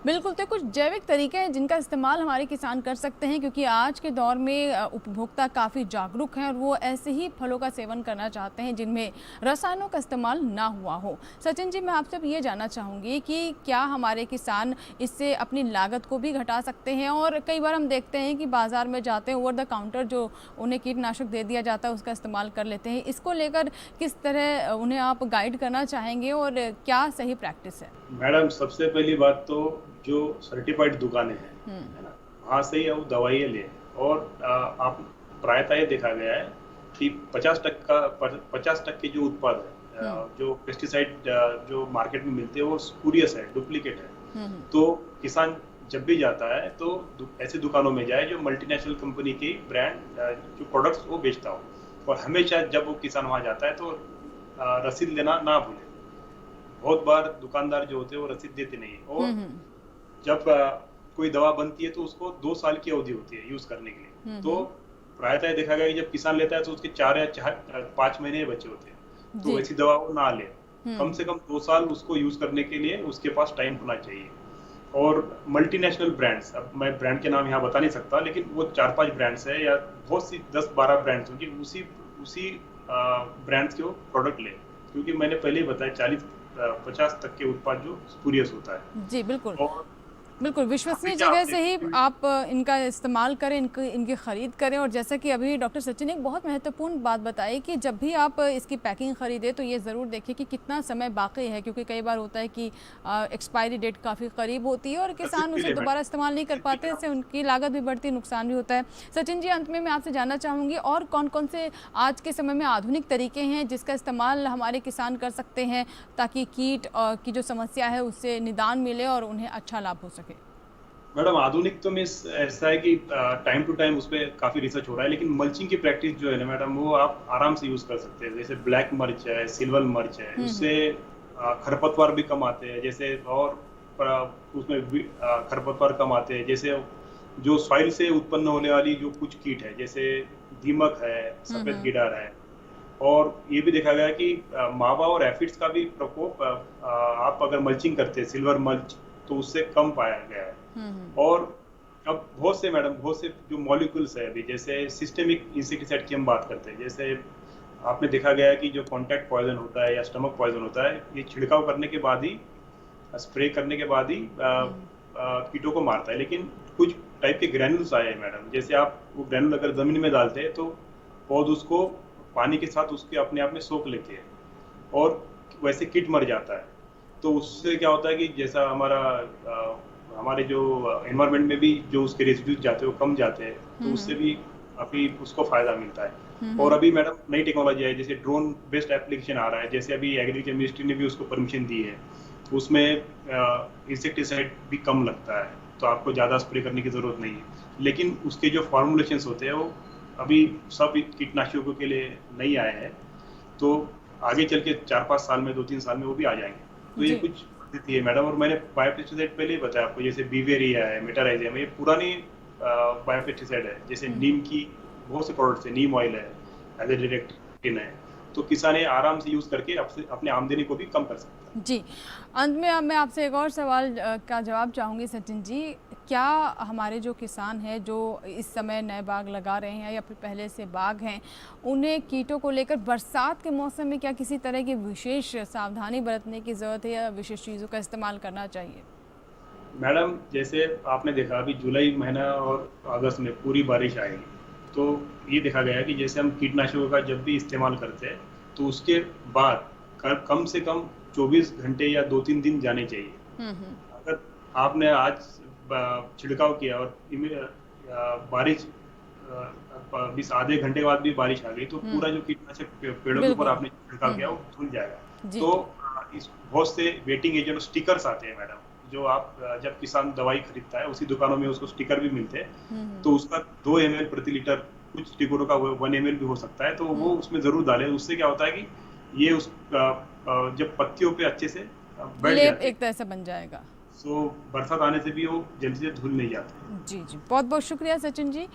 बिल्कुल। तो कुछ जैविक तरीके हैं जिनका इस्तेमाल हमारे किसान कर सकते हैं, क्योंकि आज के दौर में उपभोक्ता काफ़ी जागरूक हैं और वो ऐसे ही फलों का सेवन करना चाहते हैं जिनमें रसायनों का इस्तेमाल ना हुआ हो। सचिन जी, मैं आपसे ये जानना चाहूँगी कि क्या हमारे किसान इससे अपनी लागत को भी घटा सकते हैं? और कई बार हम देखते हैं कि बाज़ार में जाते हैं, ओवर द काउंटर जो उन्हें कीटनाशक दे दिया जाता है उसका इस्तेमाल कर लेते हैं। इसको लेकर किस तरह उन्हें आप गाइड करना चाहेंगे और क्या सही प्रैक्टिस है? मैडम, सबसे पहली बात तो जो सर्टिफाइड दुकानें हैं, है ना, वहाँ से ही वो दवाइयाँ लें। और आप प्रायतः ये देखा गया है कि 50% जो उत्पाद है, जो पेस्टिसाइड जो मार्केट में मिलते हैं वो स्पूरियस है, डुप्लीकेट है। तो किसान जब भी जाता है तो ऐसी दुकानों में जाए जो मल्टीनेशनल कंपनी की ब्रांड जो प्रोडक्ट्स वो बेचता हो। और हमेशा जब वो किसान वहाँ जाता है तो रसीद लेना ना भूले। बहुत बार दुकानदार जो होते हैं वो रसीद देते नहीं है, और जब कोई दवा बनती है तो उसको 2 साल की अवधि होती है यूज करने के लिए। तो प्रायतः देखा गया कि जब किसान लेता है तो उसके 4 या 5 महीने बचे होते हैं, तो ऐसी दवा वो ना ले। कम से कम 2 साल उसको यूज करने के लिए उसके पास टाइम होना चाहिए। और मल्टीनेशनल ब्रांड्स, अब मैं ब्रांड के नाम यहाँ बता नहीं सकता, लेकिन वो 4-5 ब्रांड्स है या बहुत सी 10-12 ब्रांड्स होंगे, उसी ब्रांड्स के वो प्रोडक्ट ले, क्योंकि मैंने पहले ही बताया 40-50 तक के उत्पाद जो स्पूरियस होता है। जी बिल्कुल, बिल्कुल विश्वसनीय जगह से ही आप इनका इस्तेमाल करें, इनकी ख़रीद करें। और जैसा कि अभी डॉक्टर सचिन ने एक बहुत महत्वपूर्ण बात बताई कि जब भी आप इसकी पैकिंग ख़रीदें तो ये ज़रूर देखें कि कितना समय बाकी है, क्योंकि कई बार होता है कि एक्सपायरी डेट काफ़ी करीब होती है और किसान उसे दोबारा इस्तेमाल नहीं कर पाते, इससे उनकी लागत भी बढ़ती है, नुकसान भी होता है। सचिन जी, अंत में मैं आपसे जानना चाहूँगी, और कौन कौन से आज के समय में आधुनिक तरीके हैं जिसका इस्तेमाल हमारे किसान कर सकते हैं ताकि कीट की जो समस्या है उससे निदान मिले और उन्हें अच्छा लाभ हो सके? मैडम, आधुनिक तो मिस ऐसा है कि टाइम टू टाइम उस पर काफ़ी रिसर्च हो रहा है, लेकिन मल्चिंग की प्रैक्टिस जो है ना मैडम, वो आप आराम से यूज़ कर सकते हैं। जैसे ब्लैक मर्च है, सिल्वर मर्च है, उससे खरपतवार भी कम आते हैं, जैसे और उसमें खरपतवार कम आते हैं। जैसे जो सॉइल से उत्पन्न होने वाली जो कुछ कीट है, जैसे दीमक है, सफेद गिडार है, और ये भी देखा गया कि मावा और एफिड्स का भी प्रकोप आप अगर मल्चिंग करते हैं सिल्वर मल्च तो उससे कम पाया गया है। और अब बहुत से जो मॉलिक्यूल्स है अभी, जैसे सिस्टेमिक इंसेक्टिसाइड की हम बात करते हैं, जैसे आपने देखा गया है कि जो कॉन्टैक्ट पॉइजन होता है या स्टमक पॉइजन होता है, ये छिड़काव करने के बाद ही, स्प्रे करने के बाद ही कीटों को मारता है। लेकिन कुछ टाइप के ग्रैनुल्स आए हैं मैडम, जैसे आप वो ग्रैनुल अगर जमीन में डालते हैं तो पौध उसको पानी के साथ उसके अपने आप में सोख लेते हैं और वैसे कीट मर जाता है। तो उससे क्या होता है कि जैसा हमारे जो एनवायरनमेंट में भी जो उसके रेसिड्यूज जाते हैं वो कम जाते हैं, तो उससे भी काफी उसको फायदा मिलता है। और अभी मैडम नई टेक्नोलॉजी है, जैसे ड्रोन बेस्ड एप्लीकेशन आ रहा है, जैसे अभी एग्रीकल्चर मिनिस्ट्री ने भी उसको परमिशन दी है, उसमें इंसेक्टिसाइड भी कम लगता है, तो आपको ज़्यादा स्प्रे करने की ज़रूरत नहीं है। लेकिन उसके जो फॉर्मुलेशंस होते हैं वो अभी सब कीटनाशकों के लिए नहीं आए हैं, तो आगे चल के 4-5 साल में, 2-3 साल में वो भी आ जाएंगे। तो ये कुछ पद्धति है मैडम। और मैंने बायोपेस्टिसाइड पहले ही बताया आपको, जैसे बीवेरिया है, मेटाराइजियम है, ये पुरानी बायोपेस्टिसाइड है। जैसे नीम की बहुत से प्रोडक्ट्स है, नीम ऑयल है, एजेडिरेक्टिन है, तो किसान ये आराम से यूज करके अपने आमदनी को भी कम कर सकते हैं। जी, अंत में अब मैं आपसे एक और सवाल का जवाब चाहूँगी सचिन जी। क्या हमारे जो किसान हैं जो इस समय नए बाग लगा रहे हैं या फिर पहले से बाग हैं, उन्हें कीटों को लेकर बरसात के मौसम में क्या किसी तरह की विशेष सावधानी बरतने की ज़रूरत है या विशेष चीज़ों का इस्तेमाल करना चाहिए? मैडम, जैसे आपने देखा अभी जुलाई महीना और अगस्त में पूरी बारिश आएगी, तो ये देखा गया है कि जैसे हम कीटनाशकों का जब भी इस्तेमाल करते हैं तो उसके बाद कम से कम 24 घंटे या 2-3 दिन जाने चाहिए। अगर आपने आज छिड़काव किया और बारिश बीस आधे घंटे के बाद भी बारिश आ गई, तो पूरा जो कीटनाशक पेड़ों के ऊपर आपने छिड़काव किया वो धुल जाएगा। तो इस बहुत से वेटिंग एजेंट स्टिकर्स आते हैं मैडम, जो आप जब किसान दवाई खरीदता है उसी दुकानों में उसको स्टिकर भी मिलते हैं, तो उसका 2 ml प्रति लीटर, कुछ स्टिकरों का 1 ml भी हो सकता है, तो वो उसमें जरूर डालें। उससे क्या होता है कि ये उस जब पत्तियों पे अच्छे से बैठ लेप जाते हैं, एक तरह से बन जाएगा, तो बरसात आने से भी वो जल्दी से धुल नहीं जाते। जी जी, बहुत बहुत शुक्रिया सचिन जी,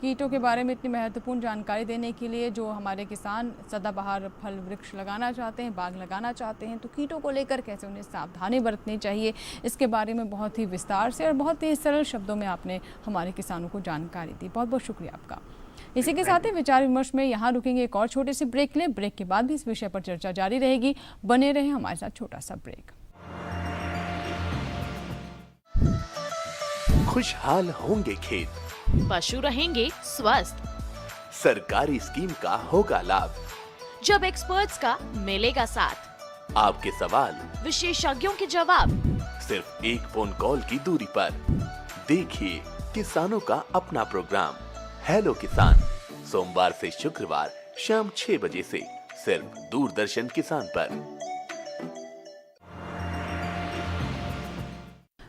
कीटों के बारे में इतनी महत्वपूर्ण जानकारी देने के लिए। जो हमारे किसान सदाबहार फल वृक्ष लगाना चाहते हैं, बाग लगाना चाहते हैं, तो कीटों को लेकर कैसे उन्हें सावधानी बरतनी चाहिए, इसके बारे में बहुत ही विस्तार से और बहुत ही सरल शब्दों में आपने हमारे किसानों को जानकारी दी। बहुत बहुत शुक्रिया आपका। इसी के साथ ही विचार विमर्श में यहाँ रुकेंगे, एक और छोटे से ब्रेक लें। ब्रेक के बाद भी इस विषय पर चर्चा जारी रहेगी। बने रहें हमारे साथ, छोटा सा ब्रेक। खुशहाल होंगे खेत, पशु रहेंगे स्वस्थ, सरकारी स्कीम का होगा लाभ, जब एक्सपर्ट्स का मिलेगा साथ, आपके सवाल विशेषज्ञों के जवाब, सिर्फ एक फोन कॉल की दूरी पर। देखिए किसानों का अपना प्रोग्राम हेलो किसान, सोमवार से शुक्रवार शाम 6 बजे से सिर्फ दूरदर्शन किसान पर।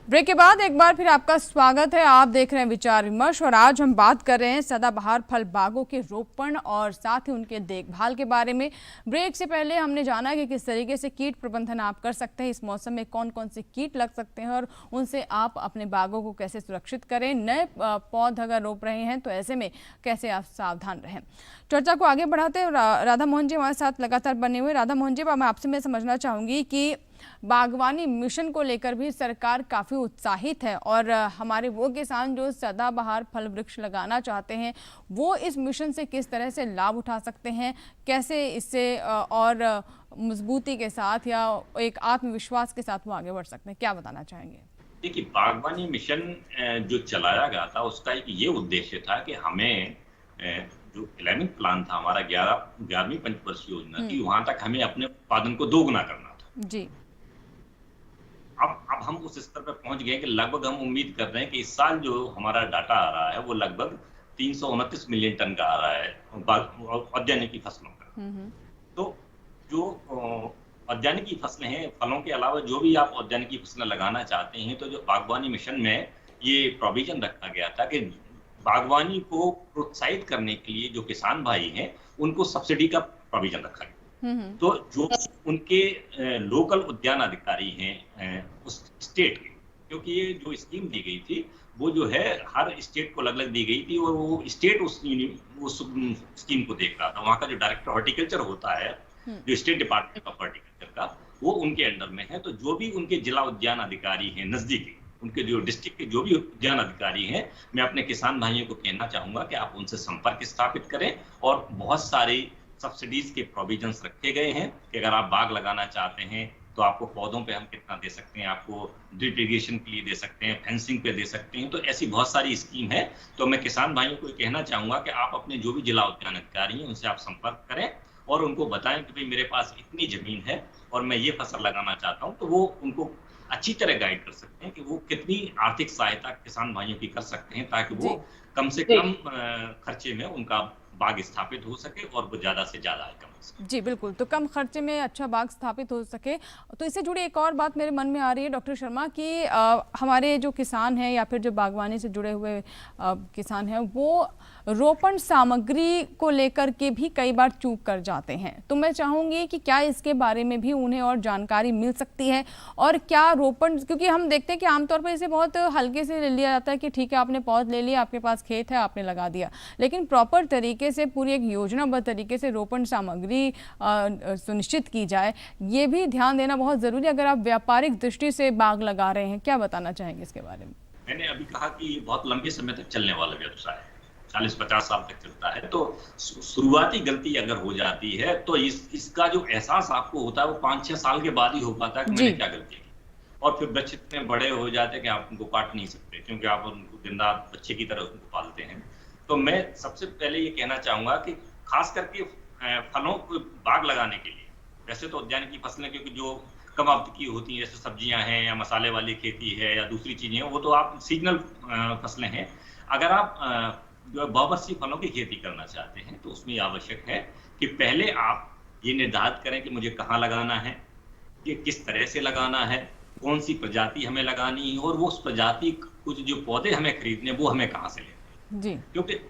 ब्रेक के बाद एक बार फिर आपका स्वागत है। आप देख रहे हैं विचार विमर्श और आज हम बात कर रहे हैं सदाबहार फल बागों के रोपण और साथ ही उनके देखभाल के बारे में। ब्रेक से पहले हमने जाना कि किस तरीके से कीट प्रबंधन आप कर सकते हैं, इस मौसम में कौन कौन से कीट लग सकते हैं और उनसे आप अपने बागों को कैसे सुरक्षित करें। नए पौध अगर रोप रहे हैं तो ऐसे में कैसे आप सावधान रहें। चर्चा को आगे बढ़ाते हैं, राधा मोहन जी हमारे साथ लगातार बने हुए। राधा मोहन जी, आपसे मैं समझना चाहूँगी कि बागवानी मिशन को लेकर भी सरकार काफ़ी उत्साहित है और हमारे वो किसान जो सदाबहार फल वृक्ष लगाना चाहते हैं वो इस मिशन से किस तरह से लाभ उठा सकते हैं, कैसे इससे और मजबूती के साथ या एक आत्मविश्वास के साथ वो आगे बढ़ सकते हैं, क्या बताना चाहेंगे? देखिए, बागवानी मिशन जो चलाया गया था उसका एक ये उद्देश्य था कि हमें जो 11th प्लान था हमारा 11वीं पंचवर्षीय योजना की, वहां तक हमें अपने उत्पादन को दोगुना करना था जी। अब हम उस स्तर पर पहुंच गए कि लगभग हम उम्मीद कर रहे हैं कि इस साल जो हमारा डाटा आ रहा है वो लगभग 329 मिलियन टन का आ रहा है औद्यानिकी फसलों का। तो जो औद्यानिकी फसलें हैं, फलों के अलावा जो भी आप औद्यानिकी फसलें लगाना चाहते हैं, तो जो बागवानी मिशन में ये प्रोविजन रखा गया था कि बागवानी को प्रोत्साहित करने के लिए जो किसान भाई हैं उनको सब्सिडी का प्रोविजन रखा गया। तो जो उनके लोकल उद्यान अधिकारी हैं उस स्टेट के, क्योंकि ये जो स्कीम दी गई थी वो जो है हर स्टेट को अलग अलग दी गई थी और वो स्टेट उस स्कीम को देख रहा था। वहाँ का जो डायरेक्टर हॉर्टिकल्चर होता है, जो स्टेट डिपार्टमेंट ऑफ हॉर्टिकल्चर का, वो उनके अंडर में है। तो जो भी उनके जिला उद्यान अधिकारी हैं नजदीकी, उनके जो डिस्ट्रिक्ट के जो भी उद्यान अधिकारी हैं, मैं अपने किसान भाइयों को कहना चाहूंगा कि आप उनसे संपर्क स्थापित करें और बहुत सारी सब्सिडीज के प्रोविजंस रखे गए हैं कि अगर आप बाग लगाना चाहते हैं तो आपको पौधों पे हम कितना दे सकते हैं, आपको ड्रिप इरिगेशन के लिए दे सकते हैं, फेंसिंग पे दे सकते हैं। तो ऐसी बहुत सारी स्कीम है। तो मैं किसान भाइयों को कहना चाहूंगा कि आप अपने जो भी जिला उद्यान अधिकारी हैं उनसे आप संपर्क करें और उनको बताएं कि भाई मेरे पास इतनी जमीन है और मैं ये फसल लगाना चाहता हूँ। तो वो उनको अच्छी तरह गाइड कर सकते हैं कि वो कितनी आर्थिक सहायता किसान भाइयों की कर सकते हैं, ताकि वो कम से कम खर्चे में उनका बाग स्थापित हो सके और वो ज्यादा से ज्यादा आय कमा सके। जी बिल्कुल, तो कम खर्चे में अच्छा बाग स्थापित हो सके। तो इससे जुड़ी एक और बात मेरे मन में आ रही है डॉक्टर शर्मा कि हमारे जो किसान हैं या फिर जो बागवानी से जुड़े हुए किसान हैं वो रोपण सामग्री को लेकर के भी कई बार चूक कर जाते हैं। तो मैं चाहूँगी कि क्या इसके बारे में भी उन्हें और जानकारी मिल सकती है, और क्या रोपण, क्योंकि हम देखते हैं कि आमतौर पर इसे बहुत हल्के से ले लिया जाता है कि ठीक है आपने पौध ले लिया, आपके पास खेत है, आपने लगा दिया, लेकिन प्रॉपर तरीके से पूरी एक योजनाबद्ध तरीके से रोपण सामग्री सुनिश्चित की जाए, ये भी ध्यान देना बहुत ज़रूरी है अगर आप व्यापारिक दृष्टि से बाग लगा रहे हैं। क्या बताना चाहेंगे इसके बारे में? मैंने अभी कहा कि ये बहुत लंबे समय तक चलने वाला व्यवसाय है, 40-50 साल तक चलता है। तो शुरुआती गलती अगर हो जाती है तो इसका जो एहसास आपको होता है वो 5-6 साल के बाद ही हो पाता है कि मैंने क्या गलती की। और फिर बच्चे इतने बड़े हो जाते हैं कि आप उनको काट नहीं सकते, क्योंकि आप उनको जिंदा बच्चे की तरह उनको पालते हैं। तो मैं सबसे पहले ये कहना चाहूंगा कि खास करके फलों को बाग लगाने के लिए, वैसे तो उद्यान की फसलें क्योंकि जो कम अवधि की होती हैं, जैसे सब्जियां हैं या मसाले वाली खेती है या दूसरी चीजें हैं, वो तो आप सीजनल फसलें हैं। अगर आप जो बहुवर्षीय फलों की खेती करना चाहते हैं तो उसमें आवश्यक है कि पहले आप ये निर्धारित करें कि मुझे कहाँ लगाना है, कि किस तरह से लगाना है, कौन सी प्रजाति हमें लगानी है, और वो उस प्रजाति कुछ जो पौधे हमें खरीदने वो हमें कहाँ से लेने हैं, क्योंकि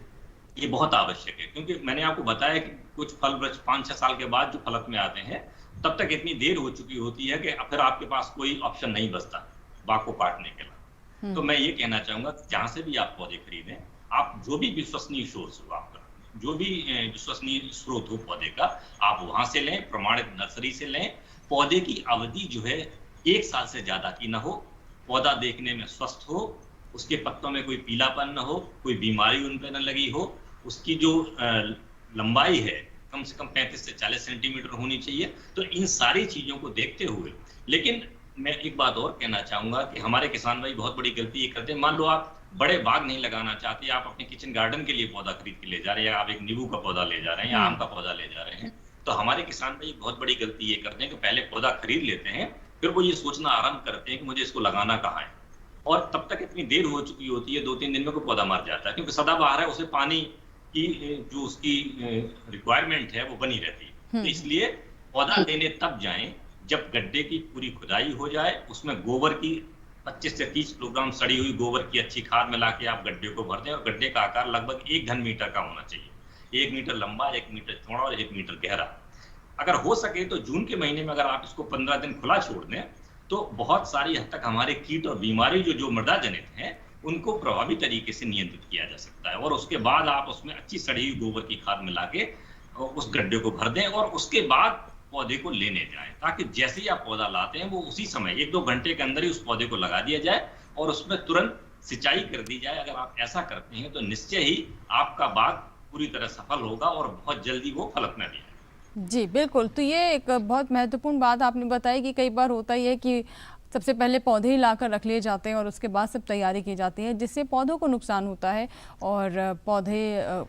ये बहुत आवश्यक है। क्योंकि मैंने आपको बताया कि कुछ फल वृक्ष 5-6 साल के बाद जो फलत में आते हैं तब तक इतनी देर हो चुकी होती है कि फिर आपके पास कोई ऑप्शन नहीं बचता बाग को काटने के लिए। तो मैं ये कहना चाहूंगा कि जहां से भी आप पौधे खरीदें, आप जो भी विश्वसनीय सोर्स हो आपका, जो भी विश्वसनीय स्रोत हो पौधे का, आप वहां से लें, प्रमाणित नर्सरी से लें। पौधे की अवधि जो है 1 साल से ज्यादा की ना हो, पौधा देखने में स्वस्थ हो, उसके पत्तों में कोई पीलापन न हो, कोई बीमारी उन पर न लगी हो, उसकी जो लंबाई है कम से कम 35 से 40 सेंटीमीटर होनी चाहिए। तो इन सारी चीजों को देखते हुए, लेकिन मैं एक बात और कहना चाहूंगा कि हमारे किसान भाई बहुत बड़ी गलती ये करते हैं। मान लो आप बड़े बाग नहीं लगाना चाहते, आप अपने किचन गार्डन के लिए पौधा खरीद के ले जा रहे हैं, या आप एक नींबू का पौधा ले जा रहे हैं या आम का पौधा ले जा रहे हैं, तो हमारे किसान भाई बहुत बड़ी गलती ये करते हैं कि पहले पौधा खरीद लेते हैं, फिर वो ये सोचना आरंभ करते हैं कि मुझे इसको लगाना कहाँ है, और तब तक इतनी देर हो चुकी होती है, 2-3 दिन में कोई पौधा मर जाता है, क्योंकि सदाबहार है, उसे पानी की जो उसकी रिक्वायरमेंट है वो बनी रहती है। तो इसलिए पौधा लेने तब जाएं जब गड्ढे की पूरी खुदाई हो जाए, उसमें गोबर की 25 से 30 किलोग्राम सड़ी हुई गोबर की अच्छी खाद मिला के आप गड्ढे को भर दें, और गड्ढे का आकार लगभग 1 घन मीटर का होना चाहिए, 1 मीटर लंबा, 1 मीटर चौड़ा और 1 मीटर गहरा। अगर हो सके तो जून के महीने में अगर आप इसको 15 दिन खुला छोड़ दें तो बहुत सारी हद तक हमारे कीट और बीमारी जो मृदा जनित हैं उनको प्रभावी तरीके से नियंत्रित किया जा सकता है। और उसके बाद आप उसमें अच्छी सड़ी हुई गोबर की खाद मिला के उस गड्ढे को भर दें, और उसके बाद पौधे को लेने जाएं, ताकि जैसे ही आप पौधा लाते हैं वो उसी समय 1-2 घंटे के अंदर ही उस पौधे को लगा दिया जाए और उसमें तुरंत सिंचाई कर दी जाए। अगर आप ऐसा करते हैं तो निश्चय ही आपका बाग पूरी तरह सफल होगा और बहुत जल्दी वो फलत में भी आएगा। जी बिल्कुल, तो ये एक बहुत महत्वपूर्ण बात आपने बताई कि कई बार होता ही है कि सबसे पहले पौधे ही लाकर रख लिए जाते हैं और उसके बाद सब तैयारी की जाती है, जिससे पौधों को नुकसान होता है और पौधे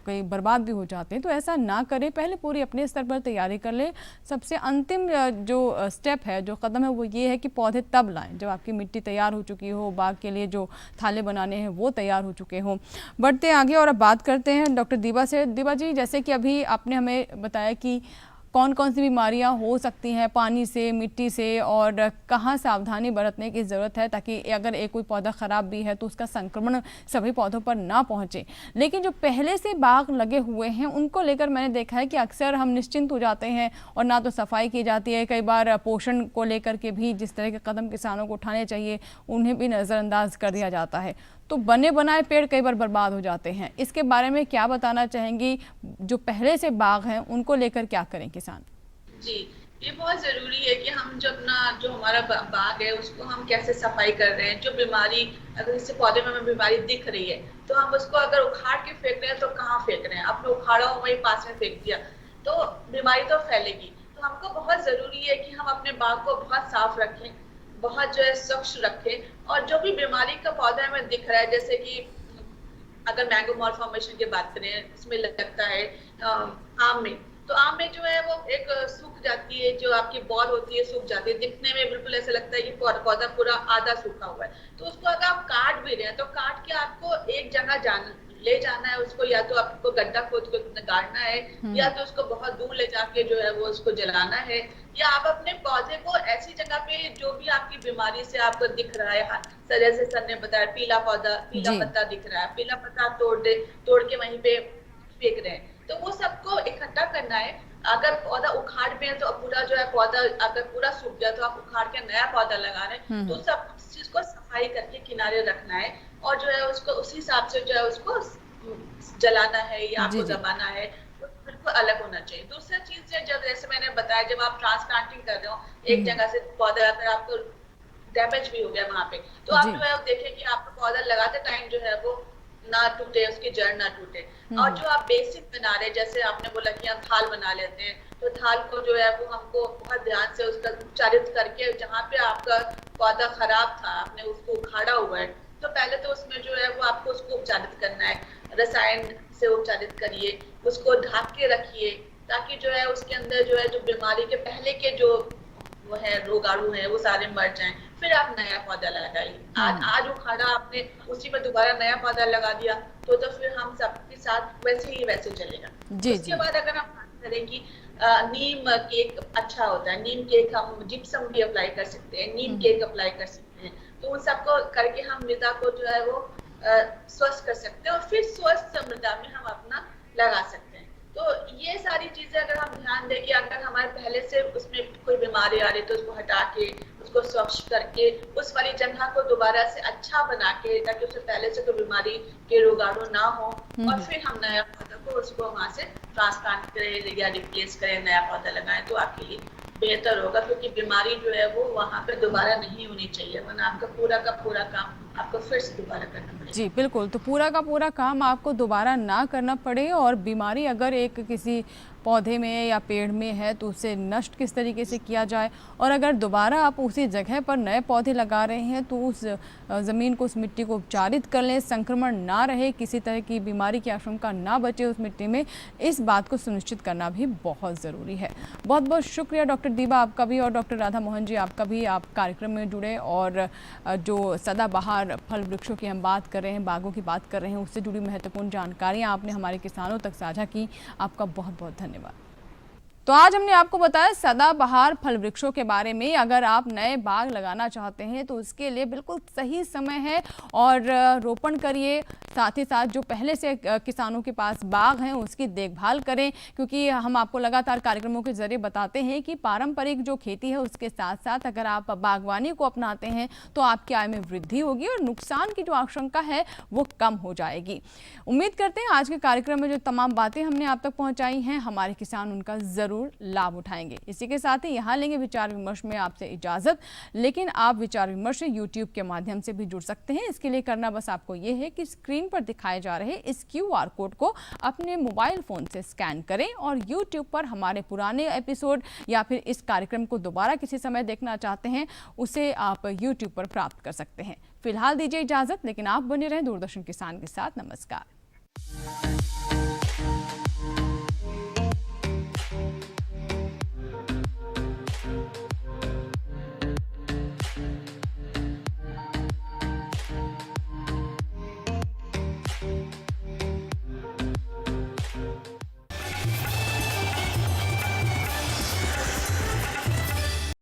कई बर्बाद भी हो जाते हैं। तो ऐसा ना करें, पहले पूरी अपने स्तर पर तैयारी कर लें। सबसे अंतिम जो स्टेप है, जो कदम है, वो ये है कि पौधे तब लाएं जब आपकी मिट्टी तैयार हो चुकी हो, बाग के लिए जो थाले बनाने हैं वो तैयार हो चुके हों। बढ़ते आगे और अब बात करते हैं डॉक्टर दीबा से। दीबा जी, जैसे कि अभी आपने हमें बताया कि कौन कौन सी बीमारियां हो सकती हैं पानी से, मिट्टी से, और कहाँ सावधानी बरतने की ज़रूरत है ताकि अगर एक कोई पौधा ख़राब भी है तो उसका संक्रमण सभी पौधों पर ना पहुँचे। लेकिन जो पहले से बाग लगे हुए हैं उनको लेकर मैंने देखा है कि अक्सर हम निश्चिंत हो जाते हैं और ना तो सफाई की जाती है, कई बार पोषण को लेकर के भी जिस तरह के कदम किसानों को उठाने चाहिए उन्हें भी नज़रअंदाज कर दिया जाता है, तो बने बनाए पेड़ कई बार बर्बाद हो जाते हैं। इसके बारे में क्या बताना चाहेंगी? जो पहले से बाग हैं उनको लेकर क्या करें किसान? जी, ये बहुत ज़रूरी है कि हम जब जो हमारा बाग है उसको हम कैसे सफाई कर रहे हैं। जो बीमारी, अगर इससे पौधे में हमें बीमारी दिख रही है तो हम उसको अगर उखाड़ के फेंक रहे हैं तो कहाँ फेंक रहे हैं? आपने उखाड़ा हो वहीं पास में फेंक दिया तो बीमारी तो फैलेगी। तो हमको बहुत जरूरी है कि हम अपने बाग को बहुत साफ रखें, बहुत जो है स्वच्छ रखें। और जो भी बीमारी का पौधा हमें दिख रहा है, जैसे कि अगर मैंगो मॉलफॉर्मेशन की बात करें, इसमें लगता है आम में, तो आम में जो है वो एक सूख जाती है, जो आपकी बॉल होती है सूख जाती है, दिखने में बिल्कुल ऐसा लगता है कि पौधा पूरा आधा सूखा हुआ है। तो उसको अगर आप काट भी रहे हैं तो काट के आपको एक जगह ले जाना है उसको, या तो आपको गड्ढा खोद के गाड़ना है, या तो उसको बहुत दूर ले जाके जो है वो उसको जलाना है, या आप अपने पौधे को ऐसी जगह पे जो भी आपकी बीमारी से आपको दिख रहा है, जैसे सर ने बताया पीला पत्ता दिख रहा है, पीला पत्ता तोड़ के वहीं पे फेंक रहे हैं, तो वो सबको इकट्ठा करना है। अगर पौधा उखाड़ पे है तो पूरा जो है पौधा अगर पूरा सूख गया तो आप उखाड़ के नया पौधा लगा रहे हैं, तो सब चीज को सफाई करके किनारे रखना है, और जो है उसको उसी हिसाब से जो है उसको जलाना है या आपको दबाना है, तो बिल्कुल अलग होना चाहिए। दूसरा चीज है, जब जैसे मैंने बताया, जब आप ट्रांसप्लांटिंग कर रहे हो एक जगह से पौधा, अगर आपको डैमेज भी हो गया वहां पे, तो आप जो है देखें कि आपको पौधा लगाते टाइम जो है वो ना टूटे, उसकी जड़ ना टूटे। और जो आप बेसिक बना रहे, जैसे आपने बोला कि हम थाल बना लेते हैं, तो थाल को जो है वो हमको बहुत ध्यान से उसका उपचारित करके, जहाँ पे आपका पौधा खराब था आपने उसको उखाड़ा हुआ है, तो पहले तो उसमें जो है वो आपको उसको उपचारित करना है, रसायन से उपचारित करिए, उसको ढक के रखिए, ताकि जो है उसके अंदर जो है जो बीमारी के पहले के जो वो है रोगाणु है वो सारे मर जाएं, फिर आप नया पौधा लगाइए। आज उखाड़ा आपने, उसी में दोबारा नया पौधा लगा दिया, तो फिर हम सबके साथ वैसे चलेगा। उसके बाद अगर हम बात करें कि नीम केक अच्छा होता है, नीम केक हम जिप्सम भी अप्लाई कर सकते हैं, नीम केक अप्लाई कर सकते हैं, तो उन सबको करके हम मृदा को जो है वो स्वस्थ कर सकते हैं, और फिर स्वस्थ मृदा में हम अपना लगा सकते हैं। तो ये सारी चीजें अगर हम ध्यान दें कि अगर हमारे पहले से उसमें कोई बीमारी आ रही है तो उसको हटा के, उसको स्वच्छ करके, उस वाली जगह को दोबारा से अच्छा बना के, ताकि उससे पहले से कोई बीमारी के रोगाणु ना हो, और फिर हम नया पौधा को उसको वहां से ट्रांसप्लांट करें या रिप्लेस करें, नया पौधा लगाएं, तो आपके लिए बेहतर होगा, क्योंकि बीमारी जो है वो वहाँ पे दोबारा नहीं होनी चाहिए, वरना आपका पूरा का पूरा काम आपको फिर से दोबारा करना पड़ेगा। जी बिल्कुल, तो पूरा का पूरा काम आपको दोबारा ना करना पड़े, और बीमारी अगर एक किसी पौधे में या पेड़ में है तो उसे नष्ट किस तरीके से किया जाए, और अगर दोबारा आप उसी जगह पर नए पौधे लगा रहे हैं तो उस ज़मीन को, उस मिट्टी को उपचारित कर लें, संक्रमण ना रहे, किसी तरह की बीमारी की आशंका ना बचे उस मिट्टी में, इस बात को सुनिश्चित करना भी बहुत ज़रूरी है। बहुत बहुत शुक्रिया डॉक्टर दीबा आपका भी, और डॉक्टर राधा मोहन जी आपका भी, आप कार्यक्रम में जुड़े और जो सदाबहार फल वृक्षों की हम बात कर रहे हैं, बागों की बात कर रहे हैं, उससे जुड़ी महत्वपूर्ण जानकारियाँ आपने हमारे किसानों तक साझा की, आपका बहुत बहुत धन्यवाद। तो आज हमने आपको बताया सदाबहार फल वृक्षों के बारे में। अगर आप नए बाग लगाना चाहते हैं तो उसके लिए बिल्कुल सही समय है, और रोपण करिए, साथ ही साथ जो पहले से किसानों के पास बाग हैं उसकी देखभाल करें, क्योंकि हम आपको लगातार कार्यक्रमों के जरिए बताते हैं कि पारंपरिक जो खेती है उसके साथ साथ अगर आप बागवानी को अपनाते हैं तो आपकी आय में वृद्धि होगी और नुकसान की जो आशंका है वो कम हो जाएगी। उम्मीद करते हैं आज के कार्यक्रम में जो तमाम बातें हमने आप तक पहुँचाई हैं, हमारे किसान उनका ज़रूर लाभ उठाएंगे। इसी के साथ ही यहाँ लेंगे विचार विमर्श में आपसे इजाजत, लेकिन आप विचार विमर्श यूट्यूब के माध्यम से भी जुड़ सकते हैं। इसके लिए करना बस आपको ये है कि स्क्रीन पर दिखाए जा रहे इस QR कोड को अपने मोबाइल फोन से स्कैन करें, और यूट्यूब पर हमारे पुराने एपिसोड या फिर इस कार्यक्रम को दोबारा किसी समय देखना चाहते हैं उसे आप यूट्यूब पर प्राप्त कर सकते हैं। फिलहाल दीजिए इजाजत, लेकिन आप बने रहें दूरदर्शन किसान के साथ। नमस्कार।